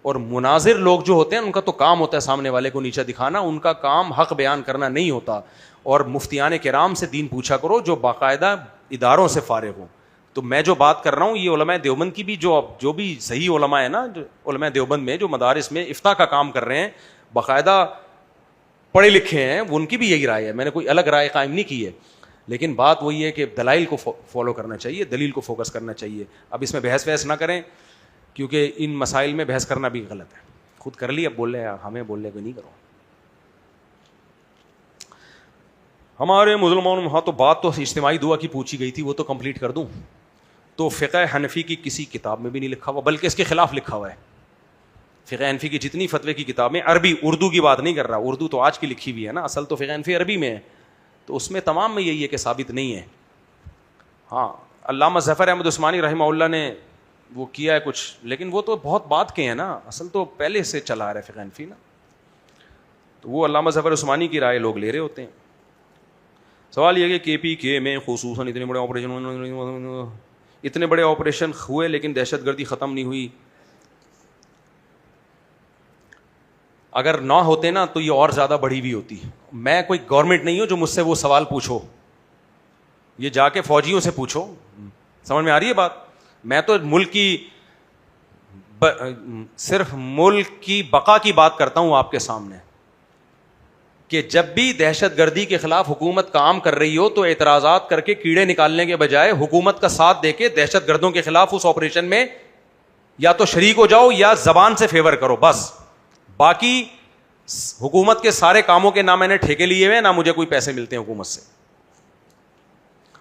A: اور مناظر لوگ جو ہوتے ہیں ان کا تو کام ہوتا ہے سامنے والے کو نیچا دکھانا, ان کا کام حق بیان کرنا نہیں ہوتا. اور مفتیان کرام سے دین پوچھا کرو جو باقاعدہ اداروں سے فارغ ہوں. تو میں جو بات کر رہا ہوں یہ علماء دیوبند کی بھی جو بھی صحیح علماء ہیں نا, جو علماء دیوبند میں جو مدارس میں افتاء کا کام کر رہے ہیں, باقاعدہ پڑھے لکھے ہیں, ان کی بھی یہی رائے ہے. میں نے کوئی الگ رائے قائم نہیں کی ہے, لیکن بات وہی ہے کہ دلائل کو فالو کرنا چاہیے, دلیل کو فوکس کرنا چاہیے. اب اس میں بحث وحث نہ کریں, کیونکہ ان مسائل میں بحث کرنا بھی غلط ہے. خود کر لی, اب بول رہے ہیں ہمیں بولنے کو نہیں کرو. ہمارے مسلمانوں میں, ہاں تو بات تو اجتماعی دعا کی پوچھی گئی تھی, وہ تو کمپلیٹ کر دوں. تو فقہ حنفی کی کسی کتاب میں بھی نہیں لکھا ہوا, بلکہ اس کے خلاف لکھا ہوا ہے. فقہ حنفی کی جتنی فتوے کی کتابیں, عربی اردو کی بات نہیں کر رہا, اردو تو آج کی لکھی ہوئی ہے نا, اصل تو فقہ حنفی عربی میں ہے, تو اس میں تمام میں یہی ہے کہ ثابت نہیں ہے. ہاں علامہ ظفر احمد عثمانی رحمہ اللہ نے وہ کیا ہے کچھ, لیکن وہ تو بہت بات کے ہیں نا, اصل تو پہلے سے چلا رہا ہے فقہ حنفی نا. تو وہ علامہ ظفر عثمانی کی رائے لوگ لے رہے ہوتے ہیں. سوال یہ کہ پی کے میں خصوصاً اتنے بڑے آپریشن ہوئے لیکن دہشت گردی ختم نہیں ہوئی. اگر نہ ہوتے نا تو یہ اور زیادہ بڑھی ہوئی ہوتی. میں کوئی گورنمنٹ نہیں ہوں جو مجھ سے وہ سوال پوچھو, یہ جا کے فوجیوں سے پوچھو. سمجھ میں آ رہی ہے بات؟ میں تو ملک کی صرف ملک کی بقا کی بات کرتا ہوں آپ کے سامنے, کہ جب بھی دہشت گردی کے خلاف حکومت کام کر رہی ہو تو اعتراضات کر کے کیڑے نکالنے کے بجائے حکومت کا ساتھ دے کے دہشت گردوں کے خلاف اس آپریشن میں یا تو شریک ہو جاؤ یا زبان سے فیور کرو بس. باقی حکومت کے سارے کاموں کے نہ میں نے ٹھیکے لیے ہوئے, نہ مجھے کوئی پیسے ملتے ہیں حکومت سے.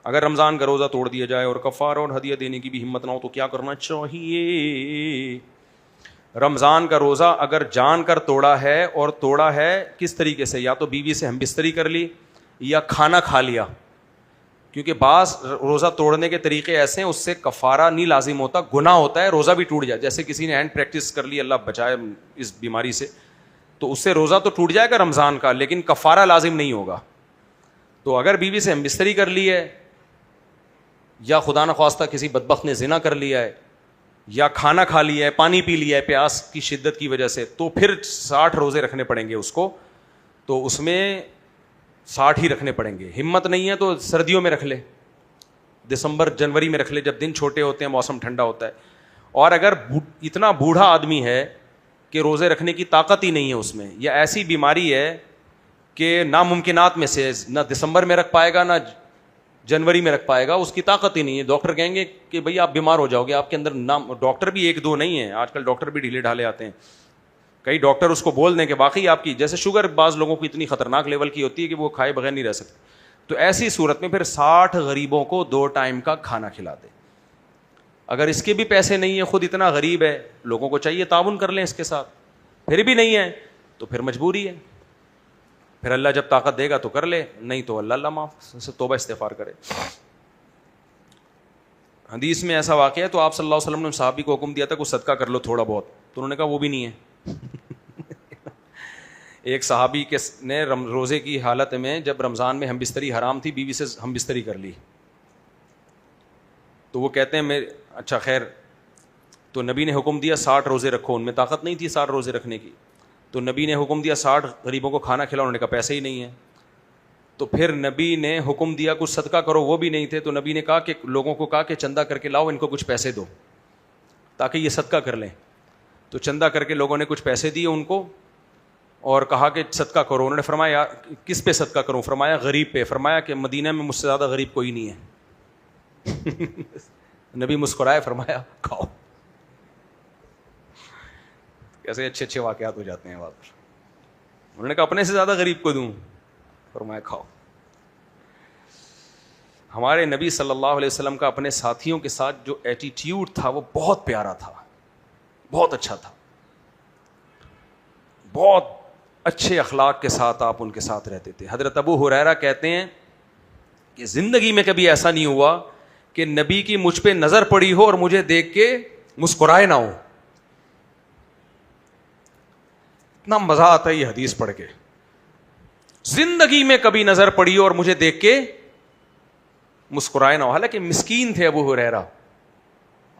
A: اگر رمضان کا روزہ توڑ دیا جائے اور کفارہ اور ہدیہ دینے کی بھی ہمت نہ ہو تو کیا کرنا چاہیے؟ رمضان کا روزہ اگر جان کر توڑا ہے, اور توڑا ہے کس طریقے سے, یا تو بیوی سے ہم بستری کر لی یا کھانا کھا لیا, کیونکہ بعض روزہ توڑنے کے طریقے ایسے ہیں اس سے کفارہ نہیں لازم ہوتا, گناہ ہوتا ہے, روزہ بھی ٹوٹ جائے. جیسے کسی نے ہینڈ پریکٹس کر لی, اللہ بچائے اس بیماری سے, تو اس سے روزہ تو ٹوٹ جائے گا رمضان کا, لیکن کفارہ لازم نہیں ہوگا. تو اگر بیوی سے ہم بستری کر لی ہے, یا خدا نخواستہ کسی بدبخت نے زنا کر لیا ہے, یا کھانا کھا لیا ہے, پانی پی لیا ہے پیاس کی شدت کی وجہ سے, تو پھر 60 روزے رکھنے پڑیں گے اس کو. تو اس میں 60 ہی رکھنے پڑیں گے. ہمت نہیں ہے تو سردیوں میں رکھ لے, دسمبر جنوری میں رکھ لے, جب دن چھوٹے ہوتے ہیں, موسم ٹھنڈا ہوتا ہے. اور اگر اتنا بوڑھا آدمی ہے کہ روزے رکھنے کی طاقت ہی نہیں ہے اس میں, یا ایسی بیماری ہے کہ ناممکنات میں سے, نہ دسمبر میں رکھ پائے گا نہ جنوری میں رکھ پائے گا, اس کی طاقت ہی نہیں ہے, ڈاکٹر کہیں گے کہ بھئی آپ بیمار ہو جاؤ گے, آپ کے اندر نام. ڈاکٹر بھی 1-2 نہیں ہیں, آج کل ڈاکٹر بھی ڈھیلے ڈھالے آتے ہیں. کئی ڈاکٹر اس کو بول دیں کہ باقی آپ کی, جیسے شوگر بعض لوگوں کو اتنی خطرناک لیول کی ہوتی ہے کہ وہ کھائے بغیر نہیں رہ سکتے, تو ایسی صورت میں پھر 60 غریبوں کو 2 ٹائم کا کھانا کھلا دے. اگر اس کے بھی پیسے نہیں ہیں, خود اتنا غریب ہے, لوگوں کو چاہیے تعاون کر لیں اس کے ساتھ, پھر بھی نہیں ہے تو پھر مجبوری ہے, پھر اللہ جب طاقت دے گا تو کر لے, نہیں تو اللہ معاف سے توبہ استغفار کرے. حدیث میں ایسا واقعہ ہے تو آپ صلی اللہ علیہ وسلم نے صحابی کو حکم دیا تھا کہ صدقہ کر لو تھوڑا بہت, تو انہوں نے کہا وہ بھی نہیں ہے. ایک صحابی کے نے روزے کی حالت میں جب رمضان میں ہم بستری حرام تھی, بیوی سے ہم بستری کر لی, تو وہ کہتے ہیں اچھا خیر, تو نبی نے حکم دیا 60 روزے رکھو, ان میں طاقت نہیں تھی 60 روزے رکھنے کی, تو نبی نے حکم دیا 60 غریبوں کو کھانا کھلاؤ, انہوں نے کہا پیسے ہی نہیں ہیں. تو پھر نبی نے حکم دیا کچھ صدقہ کرو, وہ بھی نہیں تھے, تو نبی نے کہا کہ لوگوں کو کہا کہ چندہ کر کے لاؤ, ان کو کچھ پیسے دو تاکہ یہ صدقہ کر لیں. تو چندہ کر کے لوگوں نے کچھ پیسے دیے ان کو اور کہا کہ صدقہ کرو. انہوں نے فرمایا کس پہ صدقہ کروں؟ فرمایا غریب پہ. فرمایا کہ مدینہ میں مجھ سے زیادہ غریب کوئی نہیں ہے. نبی مسکرائے, فرمایا کھاؤ. کیسے اچھے اچھے واقعات ہو جاتے ہیں وہاں پر. انہوں نے کہا اپنے سے زیادہ غریب کو دوں؟ فرمایا کھاؤ. ہمارے نبی صلی اللہ علیہ وسلم کا اپنے ساتھیوں کے ساتھ جو ایٹیٹیوڈ تھا وہ بہت پیارا تھا, بہت اچھا تھا, بہت اچھے اخلاق کے ساتھ آپ ان کے ساتھ رہتے تھے. حضرت ابو ہریرہ کہتے ہیں کہ زندگی میں کبھی ایسا نہیں ہوا کہ نبی کی مجھ پہ نظر پڑی ہو اور مجھے دیکھ کے مسکرائے نہ ہو. اتنا مزہ آتا ہے یہ حدیث پڑھ کے. زندگی میں کبھی نظر پڑی ہو اور مجھے دیکھ کے مسکرائے نہ ہو. حالانکہ مسکین تھے ابو ہریرہ.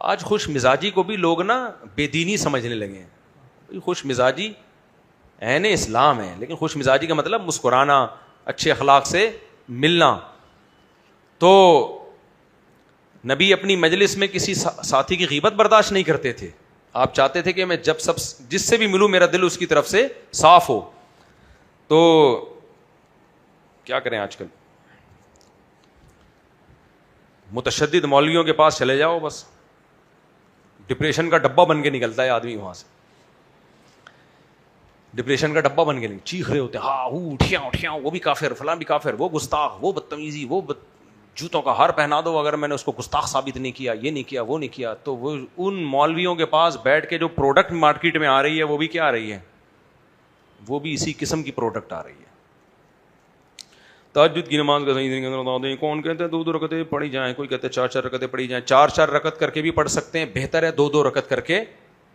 A: آج خوش مزاجی کو بھی لوگ نا بے دینی سمجھنے لگے ہیں. خوش مزاجی عین اسلام ہے, لیکن خوش مزاجی کا مطلب مسکرانا, اچھے اخلاق سے ملنا. تو نبی اپنی مجلس میں کسی ساتھی کی غیبت برداشت نہیں کرتے تھے. آپ چاہتے تھے کہ میں جب جس سے بھی ملوں میرا دل اس کی طرف سے صاف ہو. تو کیا کریں, آج کل متشدد مولویوں کے پاس چلے جاؤ, بس ڈپریشن کا ڈبہ بن کے نکلتا ہے آدمی وہاں سے. ڈپریشن کا ڈبہ بن کے نہیں, چیخ رہے ہوتے ہیں ہاں اٹھیاں اٹھیاں, وہ بھی کافر, فلاں بھی کافر, وہ گستاخ, وہ بدتمیزی, وہ جوتوں کا ہار پہنا دو اگر میں نے اس کو گستاخ ثابت نہیں کیا, یہ نہیں کیا, وہ نہیں کیا. تو وہ ان مولویوں کے پاس بیٹھ کے جو پروڈکٹ مارکیٹ میں آ رہی ہے وہ بھی کیا آ رہی ہے, وہ بھی اسی قسم کی پروڈکٹ آ رہی ہے. تہجد کی نماز کا صحیح طریقے سے بتا دیں. کون کہتے ہیں 2 رکعتیں پڑھی جائیں, کوئی کہتے ہیں 4 رکعتیں پڑھی جائیں. 4 رکعت کر کے بھی پڑھ سکتے ہیں, بہتر ہے 2 رکعت کر کے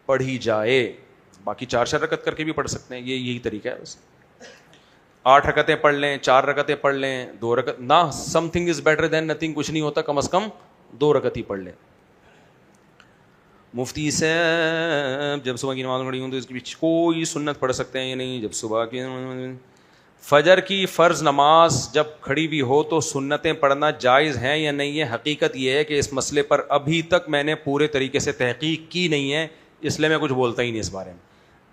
A: پڑھی جائے. باقی 4 رکعت کر کے بھی پڑھ سکتے ہیں, یہی طریقہ ہے بس. 8 رکعتیں پڑھ لیں, 4 رکعتیں پڑھ لیں, 2 رکعت نہ, some thing is better than nothing. کچھ نہیں ہوتا, کم از کم 2 رکعت ہی پڑھ لیں. مفتی صاحب جب صبح کی نماز پڑھی ہوں تو اس کے پیچھے کوئی سنت پڑھ سکتے ہیں یا نہیں؟ جب صبح کی فجر کی فرض نماز جب کھڑی بھی ہو تو سنتیں پڑھنا جائز ہیں یا نہیں ہے؟ حقیقت یہ ہے کہ اس مسئلے پر ابھی تک میں نے پورے طریقے سے تحقیق کی نہیں ہے, اس لیے میں کچھ بولتا ہی نہیں اس بارے میں.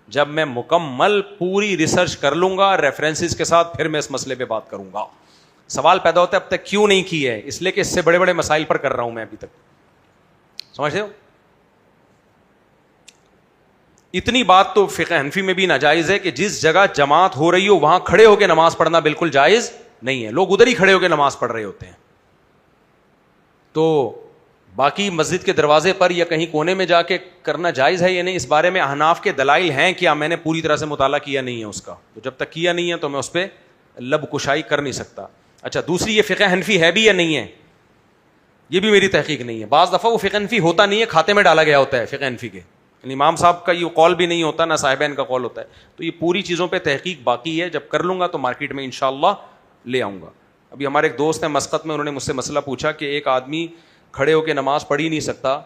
A: جب میں مکمل پوری ریسرچ کر لوں گا ریفرنسز کے ساتھ پھر میں اس مسئلے پہ بات کروں گا. سوال پیدا ہوتا ہے اب تک کیوں نہیں کی ہے, اس لیے کہ اس سے بڑے بڑے مسائل پر کر رہا ہوں میں ابھی تک. سمجھتے ہو؟ اتنی بات تو فقہ حنفی میں بھی ناجائز ہے کہ جس جگہ جماعت ہو رہی ہو وہاں کھڑے ہو کے نماز پڑھنا بالکل جائز نہیں ہے. لوگ ادھر ہی کھڑے ہو کے نماز پڑھ رہے ہوتے ہیں. تو باقی مسجد کے دروازے پر یا کہیں کونے میں جا کے کرنا جائز ہے یا نہیں, اس بارے میں احناف کے دلائل ہیں کیا, میں نے پوری طرح سے مطالعہ کیا نہیں ہے اس کا. تو جب تک کیا نہیں ہے تو میں اس پہ لب کشائی کر نہیں سکتا. اچھا دوسری, یہ فقہ حنفی ہے بھی یا نہیں ہے, یہ بھی میری تحقیق نہیں ہے. بعض دفعہ وہ فقہ حنفی ہوتا نہیں ہے, کھاتے میں ڈالا گیا ہوتا ہے فقہ حنفی کے, امام صاحب کا یہ قول بھی نہیں ہوتا, نہ صاحبین کا قول ہوتا ہے. تو یہ پوری چیزوں پہ تحقیق باقی ہے, جب کر لوں گا تو مارکیٹ میں انشاءاللہ لے آؤں گا. ابھی ہمارے ایک دوست ہیں مسقط میں, انہوں نے مجھ سے مسئلہ پوچھا کہ ایک آدمی کھڑے ہو کے نماز پڑھ ہی نہیں سکتا,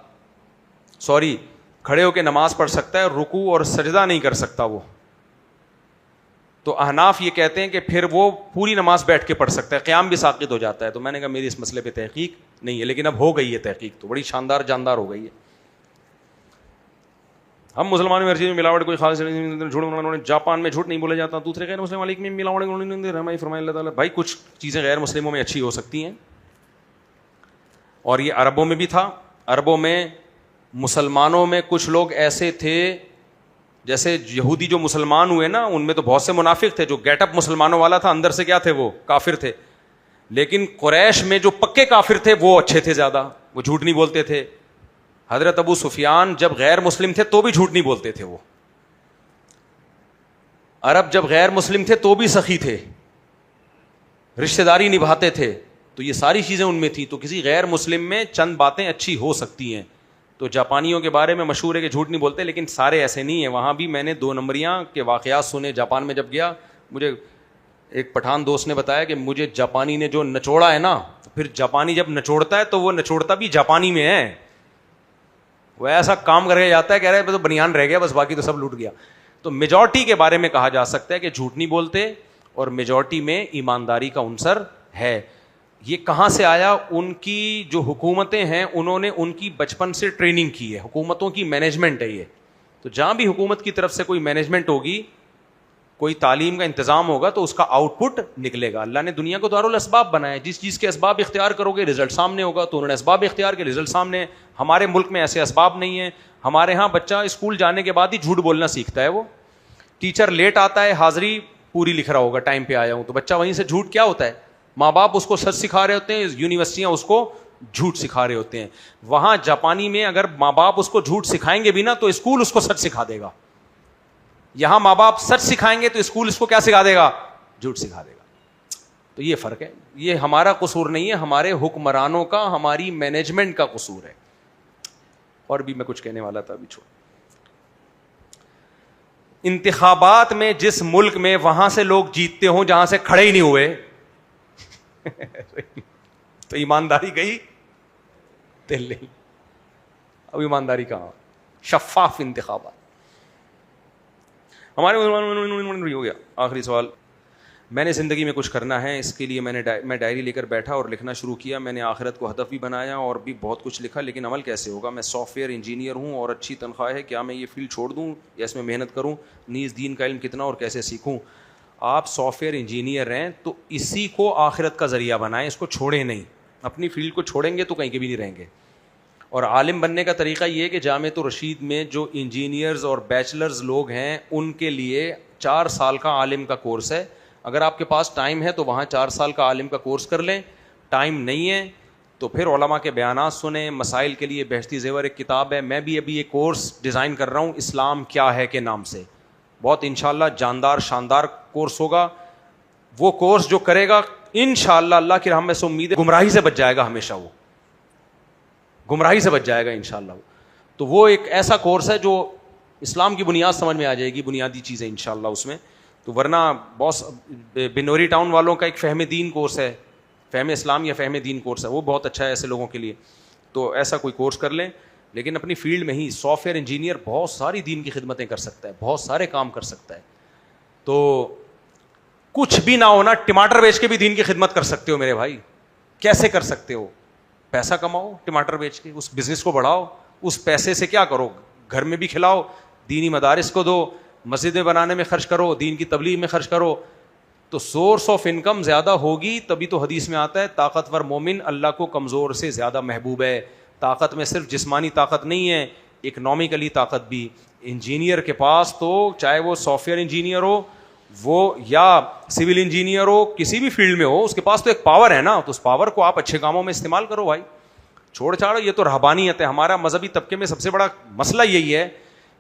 A: کھڑے ہو کے نماز پڑھ سکتا ہے, رکوع اور سجدہ نہیں کر سکتا وہ. تو احناف یہ کہتے ہیں کہ پھر وہ پوری نماز بیٹھ کے پڑھ سکتا ہے, قیام بھی ساقط ہو جاتا ہے. تو میں نے کہا میری اس مسئلے پہ تحقیق نہیں ہے, لیکن اب ہو گئی ہے تحقیق, تو بڑی شاندار جاندار ہو گئی ہے. ہم مسلمان میں ہر چیز میں ملاوٹ کوئی خاص جھوٹ, جاپان میں جھوٹ نہیں بولا جاتا, دوسرے غیر مسلم ممالک میں ملاوٹ رحمائی فرمائے اللہ تعالیٰ. بھائی کچھ چیزیں غیر مسلموں میں اچھی ہو سکتی ہیں, اور یہ عربوں میں بھی تھا. عربوں میں مسلمانوں میں کچھ لوگ ایسے تھے, جیسے یہودی جو مسلمان ہوئے نا, ان میں تو بہت سے منافق تھے. جو گیٹ اپ مسلمانوں والا تھا اندر سے کیا تھے, وہ کافر تھے. لیکن قریش میں جو پکے کافر تھے وہ اچھے تھے زیادہ, وہ جھوٹ نہیں بولتے تھے, حضرت ابو سفیان جب غیر مسلم تھے تو بھی جھوٹ نہیں بولتے تھے. وہ عرب جب غیر مسلم تھے تو بھی سخی تھے, رشتہ داری نبھاتے تھے, تو یہ ساری چیزیں ان میں تھیں. تو کسی غیر مسلم میں چند باتیں اچھی ہو سکتی ہیں. تو جاپانیوں کے بارے میں مشہور ہے کہ جھوٹ نہیں بولتے, لیکن سارے ایسے نہیں ہیں. وہاں بھی میں نے 2 نمبریاں کے واقعات سنے. جاپان میں جب گیا, مجھے ایک پٹھان دوست نے بتایا کہ مجھے جاپانی نے جو نچوڑا ہے نا, پھر جاپانی جب نچوڑتا ہے تو وہ نچوڑتا بھی جاپانی میں ہے. وہ ایسا کام کر کے جاتا ہے, کہہ رہے تو بنیان رہ گیا بس, باقی تو سب لوٹ گیا. تو میجورٹی کے بارے میں کہا جا سکتا ہے کہ جھوٹ نہیں بولتے, اور میجورٹی میں ایمانداری کا عنصر ہے. یہ کہاں سے آیا؟ ان کی جو حکومتیں ہیں انہوں نے ان کی بچپن سے ٹریننگ کی ہے. حکومتوں کی مینجمنٹ ہے یہ. تو جہاں بھی حکومت کی طرف سے کوئی مینجمنٹ ہوگی, کوئی تعلیم کا انتظام ہوگا, تو اس کا آؤٹ پٹ نکلے گا. اللہ نے دنیا کو دارالاسباب بنایا, جس چیز کے اسباب اختیار کرو گے رزلٹ سامنے ہوگا. تو انہوں نے اسباب اختیار کے رزلٹ سامنے. ہمارے ملک میں ایسے اسباب نہیں ہیں. ہمارے ہاں بچہ اسکول جانے کے بعد ہی جھوٹ بولنا سیکھتا ہے. وہ ٹیچر لیٹ آتا ہے, حاضری پوری لکھ رہا ہوگا, ٹائم پہ آیا ہوں, تو بچہ وہیں سے جھوٹ کیا ہوتا ہے, ماں باپ اس کو سچ سکھا رہے ہوتے ہیں, یونیورسٹیاں اس کو جھوٹ سکھا رہے ہوتے ہیں. وہاں جاپانی میں اگر ماں باپ اس کو جھوٹ سکھائیں گے بھی نا, تو اسکول اس کو سچ سکھا دے گا. یہاں ماں باپ سچ سکھائیں گے تو اسکول اس کو کیا سکھا دے گا؟ جھوٹ سکھا دے گا. تو یہ فرق ہے. یہ ہمارا قصور نہیں ہے, ہمارے حکمرانوں کا, ہماری مینجمنٹ کا قصور ہے. اور بھی میں کچھ کہنے والا تھا, ابھی چھوڑ. انتخابات میں جس ملک میں وہاں سے لوگ جیتتے ہوں جہاں سے کھڑے ہی نہیں ہوئے, تو ایمانداری گئی دل نہیں. اب ایمانداری کہاں؟ شفاف انتخابات. ہمارے ہو گیا. آخری سوال. میں نے زندگی میں کچھ کرنا ہے, اس کے لیے میں ڈائری لے کر بیٹھا اور لکھنا شروع کیا. میں نے آخرت کو ہدف بھی بنایا اور بھی بہت کچھ لکھا, لیکن عمل کیسے ہوگا؟ میں سافٹ ویئر انجینئر ہوں اور اچھی تنخواہ ہے. کیا میں یہ فیلڈ چھوڑ دوں یا اس میں محنت کروں؟ نیز دین کا علم کتنا اور کیسے سیکھوں؟ آپ سافٹ ویئر انجینئر ہیں تو اسی کو آخرت کا ذریعہ بنائیں, اس کو چھوڑیں نہیں. اپنی فیلڈ کو چھوڑیں گے تو کہیں کے بھی نہیں رہیں گے. اور عالم بننے کا طریقہ یہ ہے کہ جامعۃ الرشید میں جو انجینئرز اور بیچلرز لوگ ہیں ان کے لیے 4 سال کا عالم کا کورس ہے. اگر آپ کے پاس ٹائم ہے تو وہاں 4 سال کا عالم کا کورس کر لیں. ٹائم نہیں ہے تو پھر علماء کے بیانات سنیں. مسائل کے لیے بہشتی زیور ایک کتاب ہے. میں بھی ابھی ایک کورس ڈیزائن کر رہا ہوں, اسلام کیا ہے کے نام سے. بہت انشاءاللہ جاندار شاندار کورس ہوگا. وہ کورس جو کرے گا انشاءاللہ اللہ کی رحمت سے امید ہے گمراہی سے بچ جائے گا. ہمیشہ وہ گمراہی سے بچ جائے گا انشاءاللہ. تو وہ ایک ایسا کورس ہے جو اسلام کی بنیاد سمجھ میں آ جائے گی, بنیادی چیزیں انشاءاللہ اس میں. تو ورنہ بہت بنوری ٹاؤن والوں کا ایک فہم دین کورس ہے, فہم اسلام یا فہم دین کورس ہے, وہ بہت اچھا ہے ایسے لوگوں کے لیے. تو ایسا کوئی کورس کر لیں. لیکن اپنی فیلڈ میں ہی سافٹ ویئر انجینئر بہت ساری دین کی خدمتیں کر سکتا ہے, بہت سارے کام کر سکتا ہے. تو کچھ بھی نہ ہونا, ٹماٹر بیچ کے بھی دین کی خدمت کر سکتے ہو میرے بھائی. کیسے کر سکتے ہو؟ پیسہ کماؤ ٹماٹر بیچ کے, اس بزنس کو بڑھاؤ. اس پیسے سے کیا کرو؟ گھر میں بھی کھلاؤ, دینی مدارس کو دو, مسجدیں بنانے میں خرچ کرو, دین کی تبلیغ میں خرچ کرو. تو سورس آف انکم زیادہ ہوگی. تبھی تو حدیث میں آتا ہے طاقتور مومن اللہ کو کمزور سے زیادہ محبوب ہے. طاقت میں صرف جسمانی طاقت نہیں ہے, اکنامکلی طاقت بھی. انجینئر کے پاس تو چاہے وہ سافٹ ویئر انجینئر ہو, وہ یا سول انجینئر ہو, کسی بھی فیلڈ میں ہو, اس کے پاس تو ایک پاور ہے نا. تو اس پاور کو آپ اچھے کاموں میں استعمال کرو بھائی. چھوڑ چھاڑو, یہ تو رہبانیت ہے. ہمارا مذہبی طبقے میں سب سے بڑا مسئلہ یہی ہے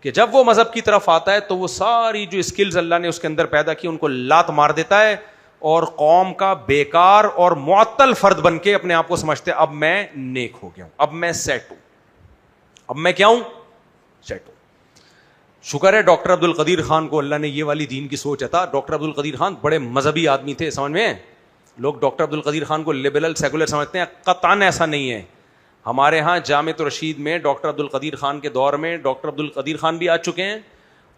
A: کہ جب وہ مذہب کی طرف آتا ہے تو وہ ساری جو اسکلز اللہ نے اس کے اندر پیدا کی ان کو لات مار دیتا ہے, اور قوم کا بیکار اور معطل فرد بن کے اپنے آپ کو سمجھتے اب میں نیک ہو گیا ہوں, اب میں سیٹ ہوں, اب میں کیا ہوں؟ سیٹ ہوں. شکر ہے ڈاکٹر عبد القدیر خان کو اللہ نے یہ والی دین کی سوچ عطا. ڈاکٹر عبد القدیر خان بڑے مذہبی آدمی تھے, سمجھ میں. لوگ ڈاکٹر عبد القدیر خان کو لبرل سیکولر سمجھتے ہیں, قطعاً ایسا نہیں ہے. ہمارے ہاں جامعۃ الرشید میں ڈاکٹر عبد القدیر خان کے دور میں ڈاکٹر عبد القدیر خان بھی آ چکے ہیں,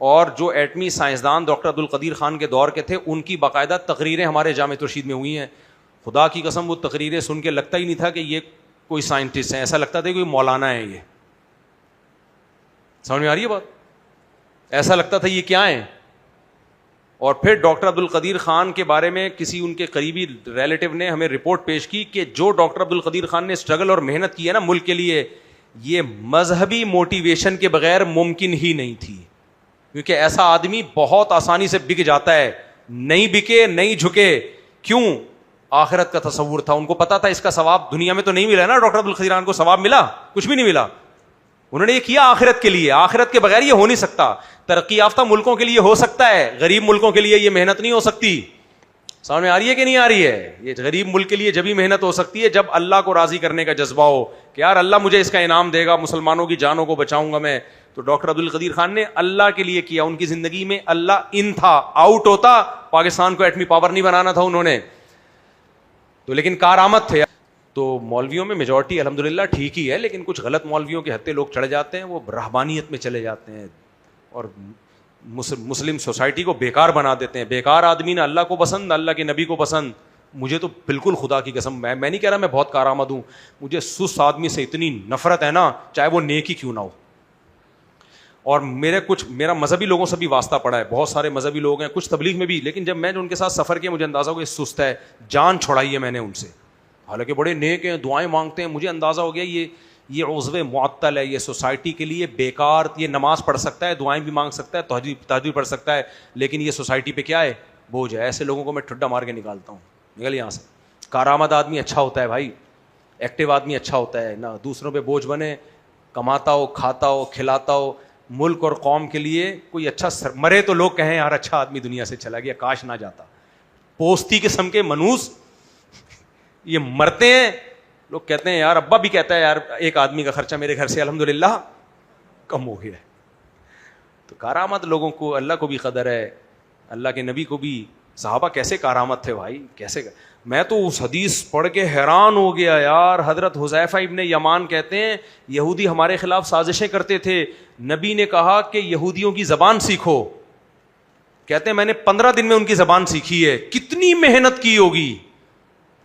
A: اور جو ایٹمی سائنسدان ڈاکٹر عبد القدیر خان کے دور کے تھے ان کی باقاعدہ تقریریں ہمارے جامعۃ الرشید میں ہوئی ہیں. خدا کی قسم وہ تقریریں سن کے لگتا ہی نہیں تھا کہ یہ کوئی سائنٹسٹ ہیں, ایسا لگتا تھا کوئی مولانا ہے. یہ سمجھ میں آ رہی ہے بات؟ ایسا لگتا تھا یہ کیا ہیں. اور پھر ڈاکٹر عبد القدیر خان کے بارے میں کسی ان کے قریبی ریلیٹو نے ہمیں رپورٹ پیش کی کہ جو ڈاکٹر عبد القدیر خان نے اسٹرگل اور محنت کی ہے نا ملک کے لیے, یہ مذہبی موٹیویشن کے بغیر ممکن ہی نہیں تھی. کیونکہ ایسا آدمی بہت آسانی سے بک جاتا ہے, نہیں بکے نہیں جھکے. کیوں؟ آخرت کا تصور تھا, ان کو پتا تھا اس کا ثواب دنیا میں تو نہیں ملا نا. ڈاکٹر عبد القدیر خان کو ثواب ملا؟ کچھ بھی نہیں ملا. انہوں نے یہ کیا آخرت کے لیے, آخرت کے بغیر یہ ہو نہیں سکتا. ترقی یافتہ ملکوں کے لیے ہو سکتا ہے, غریب ملکوں کے لیے یہ محنت نہیں ہو سکتی. سمجھ میں آ رہی ہے کہ نہیں آ رہی ہے؟ یہ غریب ملک کے لیے جب ہی محنت ہو سکتی ہے جب اللہ کو راضی کرنے کا جذبہ ہو کہ یار اللہ مجھے اس کا انعام دے گا, مسلمانوں کی جانوں کو بچاؤں گا میں. تو ڈاکٹر عبد القدیر خان نے اللہ کے لیے کیا, ان کی زندگی میں اللہ ان تھا, آؤٹ ہوتا پاکستان کو ایٹمی پاور نہیں بنانا تھا انہوں نے تو, لیکن کارآمد تھے. تو مولویوں میں میجورٹی الحمدللہ ٹھیک ہی ہے, لیکن کچھ غلط مولویوں کے ہتھے لوگ چڑھ جاتے ہیں, وہ رہبانیت میں چلے جاتے ہیں اور مسلم سوسائٹی کو بیکار بنا دیتے ہیں. بیکار آدمی نہ اللہ کو پسند نہ اللہ کے نبی کو پسند. مجھے تو بالکل خدا کی قسم, میں نہیں کہہ رہا میں بہت کارآمد ہوں, مجھے سست آدمی سے اتنی نفرت ہے نا, چاہے وہ نیک ہی کیوں نہ ہو. اور میرا مذہبی لوگوں سے بھی واسطہ پڑا ہے, بہت سارے مذہبی لوگ ہیں کچھ تبلیغ میں بھی, لیکن جب میں ان کے ساتھ سفر کیا مجھے اندازہ ہو گیا سست ہے, جان چھڑائی ہے میں نے ان سے. حالانکہ بڑے نیک ہیں, دعائیں مانگتے ہیں, مجھے اندازہ ہو گیا یہ عضو معطل ہے, یہ سوسائٹی کے لیے بیکار. یہ نماز پڑھ سکتا ہے, دعائیں بھی مانگ سکتا ہے, تہجد پڑھ سکتا ہے, لیکن یہ سوسائٹی پہ کیا ہے, بوجھ ہے. ایسے لوگوں کو میں ٹھڈا مار کے نکالتا ہوں, نکل یہاں سے. کارآمد آدمی اچھا ہوتا ہے بھائی, ایکٹیو آدمی اچھا ہوتا ہے, نہ دوسروں پہ بوجھ بنے, کماتا ہو, کھاتا ہو, کھلاتا ہو. ملک اور قوم کے لیے کوئی اچھا مرے تو لوگ کہیں یار اچھا آدمی دنیا سے چلا گیا, کاش نہ جاتا. پوستی قسم کے منوس یہ مرتے ہیں, لوگ کہتے ہیں یار, ابا بھی کہتا ہے یار ایک آدمی کا خرچہ میرے گھر سے الحمدللہ کم ہو گیا ہے. تو کارآمد لوگوں کو اللہ کو بھی قدر ہے, اللہ کے نبی کو بھی. صحابہ کیسے کارآمد تھے بھائی, کیسے. میں تو اس حدیث پڑھ کے حیران ہو گیا یار. حضرت حذیفہ ابن یمان کہتے ہیں یہودی ہمارے خلاف سازشیں کرتے تھے, نبی نے کہا کہ یہودیوں کی زبان سیکھو. کہتے ہیں میں نے 15 دن میں ان کی زبان سیکھی ہے. کتنی محنت کی ہوگی,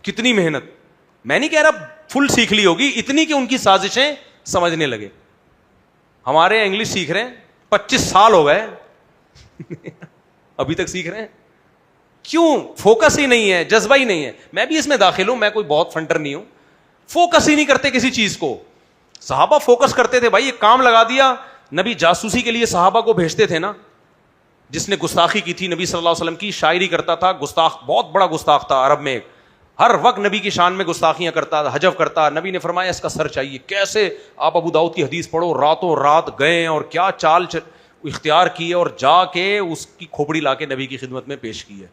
A: کتنی محنت. میں نہیں کہہ رہا فل سیکھ لی ہوگی, اتنی کہ ان کی سازشیں سمجھنے لگے. ہمارے انگلش سیکھ رہے ہیں 25 سال ہو گئے ابھی تک سیکھ رہے ہیں. کیوں؟ فوکس ہی نہیں ہے, جذبہ ہی نہیں ہے. میں بھی اس میں داخل ہوں, میں کوئی بہت فنٹر نہیں ہوں. فوکس ہی نہیں کرتے کسی چیز کو. صحابہ فوکس کرتے تھے بھائی, ایک کام لگا دیا. نبی جاسوسی کے لیے صحابہ کو بھیجتے تھے نا, جس نے گستاخی کی تھی نبی صلی اللہ علیہ وسلم کی, شاعری کرتا تھا, گستاخ, بہت بڑا گستاخ تھا عرب میں, ہر وقت نبی کی شان میں گستاخیاں کرتا, حجب کرتا. نبی نے فرمایا اس کا سر چاہیے. کیسے؟ آپ ابو داؤد کی حدیث پڑھو, راتوں رات گئے اور کیا چال اختیار کی اور جا کے اس کی کھوپڑی لا کے نبی کی خدمت میں پیش کی ہے.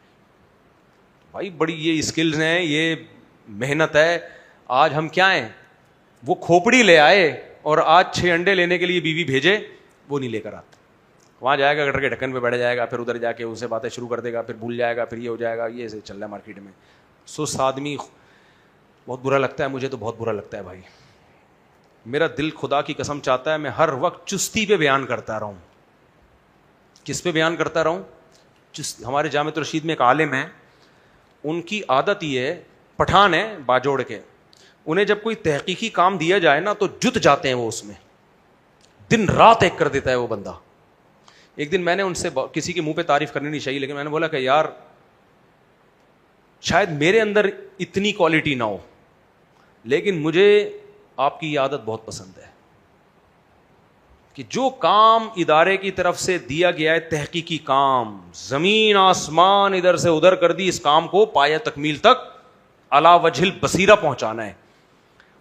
A: بھائی بڑی یہ اسکلز ہیں, یہ محنت ہے. آج ہم کیا ہیں, وہ کھوپڑی لے آئے اور آج 6 انڈے لینے کے لیے بیوی بھیجے, وہ نہیں لے کر آتا. وہاں جائے گا گٹر کے ڈھکن پہ بیٹھ جائے گا, پھر ادھر جا کے اسے باتیں شروع کر دے گا, پھر بھول جائے گا, پھر یہ ہو جائے گا. یہ چل رہا ہے مارکیٹ میں. سست آدمی بہت برا لگتا ہے, مجھے تو بہت برا لگتا ہے بھائی. میرا دل خدا کی قسم چاہتا ہے میں ہر وقت چستی پہ بیان کرتا رہوں. کس پہ بیان کرتا رہوں؟ ہمارے جامعۃ الرشید میں ایک عالم ہے, ان کی عادت یہ ہے, پٹھان ہے باجوڑ کے, انہیں جب کوئی تحقیقی کام دیا جائے نا تو جت جاتے ہیں وہ اس میں, دن رات ایک کر دیتا ہے وہ بندہ. ایک دن میں نے ان سے, کسی کے منہ پہ تعریف کرنی نہیں چاہیے, لیکن میں نے بولا کہ یار شاید میرے اندر اتنی کوالٹی نہ ہو, لیکن مجھے آپ کی یہ عادت بہت پسند ہے کہ جو کام ادارے کی طرف سے دیا گیا ہے, تحقیقی کام, زمین آسمان ادھر سے ادھر کر دی, اس کام کو پایہ تکمیل تک علی وجہ البصیرہ پہنچانا ہے.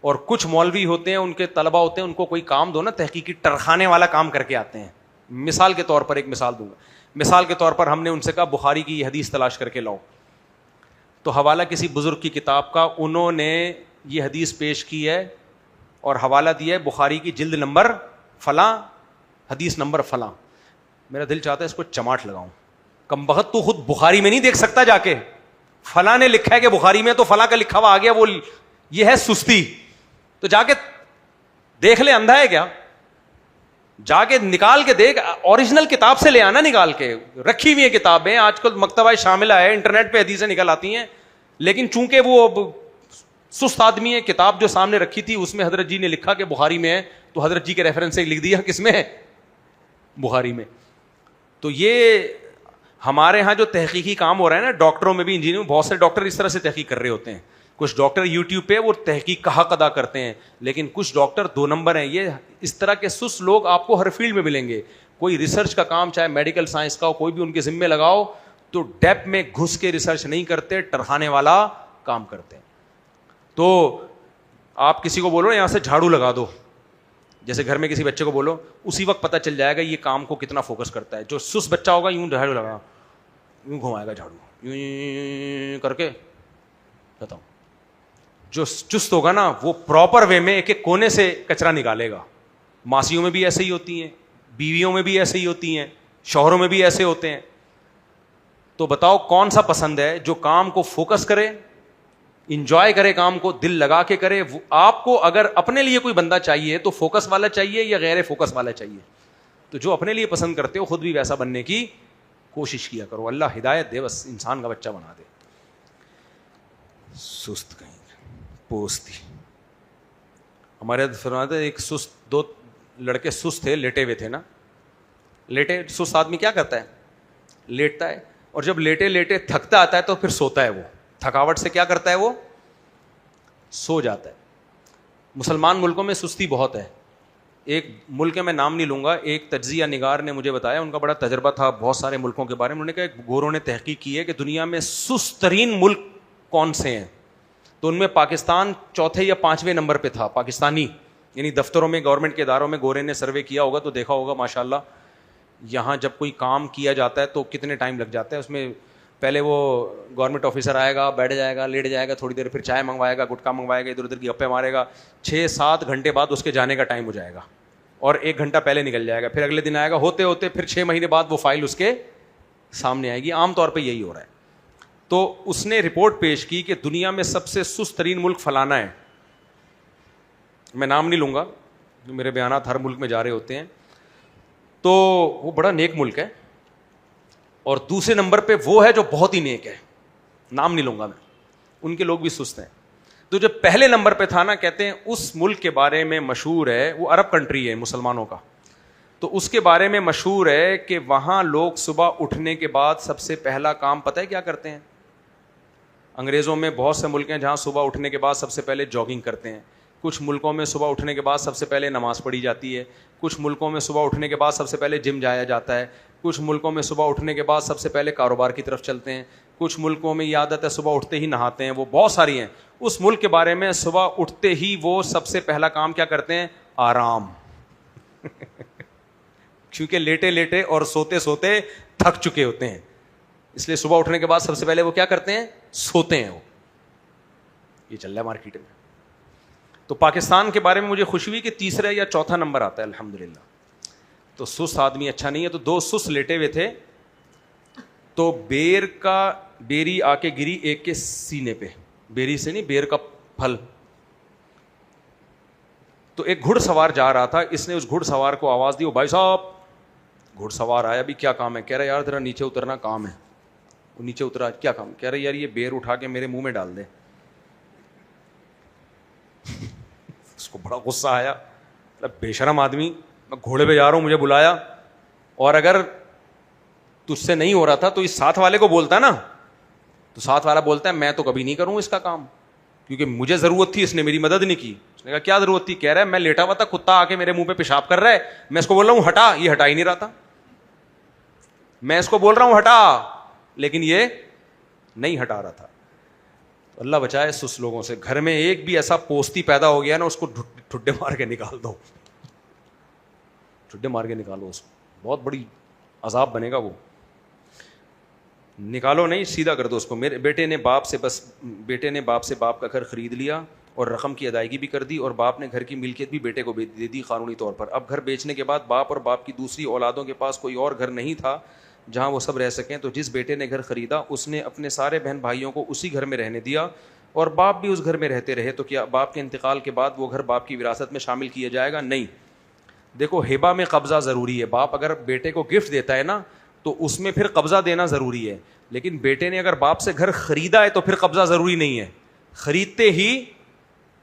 A: اور کچھ مولوی ہوتے ہیں, ان کے طلبہ ہوتے ہیں, ان کو کوئی کام دو نا تحقیقی, ٹرخانے والا کام کر کے آتے ہیں. مثال کے طور پر ایک مثال دوں گا. مثال کے طور پر ہم نے ان سے کہا بخاری کی یہ حدیث تلاش کر کے لاؤ, تو حوالہ کسی بزرگ کی کتاب کا, انہوں نے یہ حدیث پیش کی ہے اور حوالہ دیا ہے بخاری کی جلد نمبر فلاں, حدیث نمبر فلاں. میرا دل چاہتا ہے اس کو چماٹ لگاؤں. کم بخت تو خود بخاری میں نہیں دیکھ سکتا جا کے, فلاں نے لکھا ہے کہ بخاری میں, تو فلاں کا لکھا ہوا آ گیا, وہ یہ ہے سستی. تو جا کے دیکھ لے, اندھا ہے کیا؟ جا کے نکال کے دیکھ, اوریجنل کتاب سے لے آنا, نکال کے رکھی ہوئی ہیں کتابیں. آج کل مکتبہ شاملہ ہے, انٹرنیٹ پہ حدیثیں نکل آتی ہیں, لیکن چونکہ وہ سست آدمی ہے, کتاب جو سامنے رکھی تھی اس میں حضرت جی نے لکھا کہ بخاری میں ہے, تو حضرت جی کے ریفرنس سے لکھ دیا کس میں ہے, بخاری میں. تو یہ ہمارے ہاں جو تحقیقی کام ہو رہا ہے نا, ڈاکٹروں میں بھی, انجینئر میں, بہت سے ڈاکٹر اس طرح سے تحقیق کر رہے ہوتے ہیں. کچھ ڈاکٹر یوٹیوب پہ وہ تحقیق کا حق ادا کرتے ہیں, لیکن کچھ ڈاکٹر 2 نمبر ہیں. یہ اس طرح کے سست لوگ آپ کو ہر فیلڈ میں ملیں گے. کوئی ریسرچ کا کام, چاہے میڈیکل سائنس کا ہو, کوئی بھی ان کے ذمے لگاؤ تو ڈیپ میں گھس کے ریسرچ نہیں کرتے, ٹرخانے والا کام کرتے ہیں. تو آپ کسی کو بولو یہاں سے جھاڑو لگا دو, جیسے گھر میں کسی بچے کو بولو اسی وقت پتہ چل جائے گا یہ کام کو کتنا فوکس کرتا ہے. جو سست بچہ ہوگا یوں جھاڑو لگا, یوں گھمائے گا جھاڑو, یوں کر کے بتاؤ. جو چست ہوگا نا وہ پراپر وے میں ایک ایک کونے سے کچرا نکالے گا. ماسیوں میں بھی ایسے ہی ہوتی ہیں, بیویوں میں بھی ایسے ہی ہوتی ہیں, شوہروں میں بھی ایسے ہوتے ہیں. تو بتاؤ کون سا پسند ہے جو کام کو فوکس کرے, انجوائے کرے, کام کو دل لگا کے کرے. آپ کو اگر اپنے لیے کوئی بندہ چاہیے تو فوکس والا چاہیے یا غیر فوکس والا چاہیے؟ تو جو اپنے لیے پسند کرتے ہو خود بھی ویسا بننے کی کوشش کیا کرو. اللہ ہدایت دے, بس انسان کا بچہ بنا دے. سست کہیں پوستی. ہمارے فرماتے ایک سست, دو لڑکے سست تھے, لیٹے ہوئے تھے نا. لیٹے سست آدمی کیا کرتا ہے؟ لیٹتا ہے, اور جب لیٹے لیٹے تھکتا آتا ہے تو پھر سوتا ہے. وہ تھکاوٹ سے کیا کرتا ہے؟ وہ سو جاتا ہے. مسلمان ملکوں میں سستی بہت ہے. ایک ملک میں نام نہیں لوں گا, ایک تجزیہ نگار نے مجھے بتایا, ان کا بڑا تجربہ تھا بہت سارے ملکوں کے بارے میں. انہوں نے کہا گوروں نے تحقیق کی ہے کہ دنیا میں سست ترین ملک کون سے ہیں, تو ان میں پاکستان چوتھے یا پانچویں نمبر پہ تھا. پاکستانی یعنی دفتروں میں, گورنمنٹ کے اداروں میں گورے نے سروے کیا ہوگا تو دیکھا ہوگا ماشاءاللہ یہاں جب کوئی کام کیا جاتا ہے تو کتنے ٹائم لگ جاتا ہے. اس میں پہلے وہ گورنمنٹ آفیسر آئے گا, بیٹھ جائے گا, لیٹ جائے گا تھوڑی دیر, پھر چائے منگوائے گا, گٹکا منگوائے گا, ادھر ادھر کی گپے مارے گا. 6-7 گھنٹے بعد اس کے جانے کا ٹائم ہو جائے گا, اور 1 گھنٹہ پہلے نکل جائے گا. پھر اگلے دن آئے گا, ہوتے ہوتے پھر 6 مہینے بعد وہ فائل اس کے سامنے آئے گی. عام طور پہ یہی ہو رہا ہے. تو اس نے رپورٹ پیش کی کہ دنیا میں سب سے سست ترین ملک فلانا ہے. میں نام نہیں لوں گا, میرے بیانات ہر ملک میں جا رہے ہوتے ہیں. تو وہ بڑا نیک ملک ہے, اور دوسرے نمبر پہ وہ ہے جو بہت ہی نیک ہے, نام نہیں لوں گا میں, ان کے لوگ بھی سست ہیں. تو جو پہلے نمبر پہ تھا نا, کہتے ہیں اس ملک کے بارے میں مشہور ہے, وہ عرب کنٹری ہے مسلمانوں کا, تو اس کے بارے میں مشہور ہے کہ وہاں لوگ صبح اٹھنے کے بعد سب سے پہلا کام پتہ ہے کیا کرتے ہیں؟ انگریزوں میں بہت سے ملک ہیں جہاں صبح اٹھنے کے بعد سب سے پہلے جاگنگ کرتے ہیں. کچھ ملکوں میں صبح اٹھنے کے بعد سب سے پہلے نماز پڑھی جاتی ہے. کچھ ملکوں میں صبح اٹھنے کے بعد سب سے پہلے جم جایا جاتا ہے. کچھ ملکوں میں صبح اٹھنے کے بعد سب سے پہلے کاروبار کی طرف چلتے ہیں. کچھ ملکوں میں یہ عادت ہے صبح اٹھتے ہی نہاتے ہیں. وہ بہت ساری ہیں. اس ملک کے بارے میں صبح اٹھتے ہی وہ سب سے پہلا کام کیا کرتے ہیں؟ آرام. کیونکہ لیٹے لیٹے اور سوتے سوتے تھک چکے ہوتے ہیں, اس لیے صبح اٹھنے کے بعد سب سے پہلے وہ کیا کرتے ہیں؟ سوتے ہیں. وہ یہ چل رہا ہے مارکیٹ میں. تو پاکستان کے بارے میں مجھے خوشی ہوئی کہ 3 یا 4 نمبر آتا ہے الحمدللہ. تو سست آدمی اچھا نہیں ہے. تو 2 سست لیٹے ہوئے تھے, تو بیری آ کے گری ایک کے سینے پہ. بیری سے نہیں, بیر کا پھل. تو ایک گھڑ سوار جا رہا تھا, اس نے اس گھڑ سوار کو آواز دی, بھائی صاحب. گھڑ سوار آیا, بھی کیا کام ہے؟ کہہ رہا یار ذرا نیچے اترنا کام ہے. وہ نیچے اترا, کیا کام؟ کہہ رہا یار یہ بیر اٹھا کے میرے منہ میں ڈال دے. اس کو بڑا غصہ آیا, بے شرم آدمی, میں گھوڑے پہ جا رہا ہوں, مجھے بلایا, اور اگر تجھ سے نہیں ہو رہا تھا تو اس ساتھ والے کو بولتا نا. تو ساتھ والا بولتا ہے میں تو کبھی نہیں کروں اس کا کام, کیونکہ مجھے ضرورت تھی, اس نے میری مدد نہیں کی. اس نے کہا کیا ضرورت تھی؟ کہہ رہا ہے میں لیٹا ہوا تھا, کتا آ کے میرے منہ پہ پیشاب کر رہا ہے, میں اس کو بول رہا ہوں ہٹا, یہ ہٹا ہی نہیں رہا تھا. میں اس کو بول رہا ہوں ہٹا, لیکن یہ نہیں ہٹا رہا تھا. اللہ بچائے سست لوگوں سے. گھر میں ایک بھی ایسا پوستی پیدا ہو گیا نا, اس کو ٹھڈے مار کے نکال دو, ٹھڈے مار کے نکالو اس کو, بہت بڑی عذاب بنے گا وہ. نکالو نہیں, سیدھا کر دو اس کو. میرے بیٹے نے باپ سے باپ کا گھر خرید لیا اور رقم کی ادائیگی بھی کر دی, اور باپ نے گھر کی ملکیت بھی بیٹے کو دے دی قانونی طور پر. اب گھر بیچنے کے بعد باپ اور باپ کی دوسری اولادوں کے پاس کوئی اور گھر نہیں تھا جہاں وہ سب رہ سکیں. تو جس بیٹے نے گھر خریدا اس نے اپنے سارے بہن بھائیوں کو اسی گھر میں رہنے دیا, اور باپ بھی اس گھر میں رہتے رہے. تو کیا باپ کے انتقال کے بعد وہ گھر باپ کی وراثت میں شامل کیا جائے گا؟ نہیں. دیکھو ہبہ میں قبضہ ضروری ہے. باپ اگر بیٹے کو گفٹ دیتا ہے نا تو اس میں پھر قبضہ دینا ضروری ہے, لیکن بیٹے نے اگر باپ سے گھر خریدا ہے تو پھر قبضہ ضروری نہیں ہے. خریدتے ہی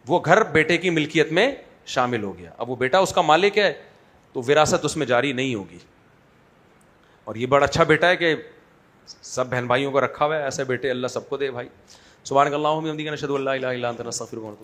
A: وہ گھر بیٹے کی ملکیت میں شامل ہو گیا. اب وہ بیٹا اس کا مالک ہے تو وراثت اس میں جاری نہیں ہوگی. اور یہ بڑا اچھا بیٹا ہے کہ سب بہن بھائیوں کو رکھا ہوا ہے. ایسے بیٹے اللہ سب کو دے بھائی. سبحانک اللہم و بحمدک، نشہد ان لا الہ الا انت، نستغفرک.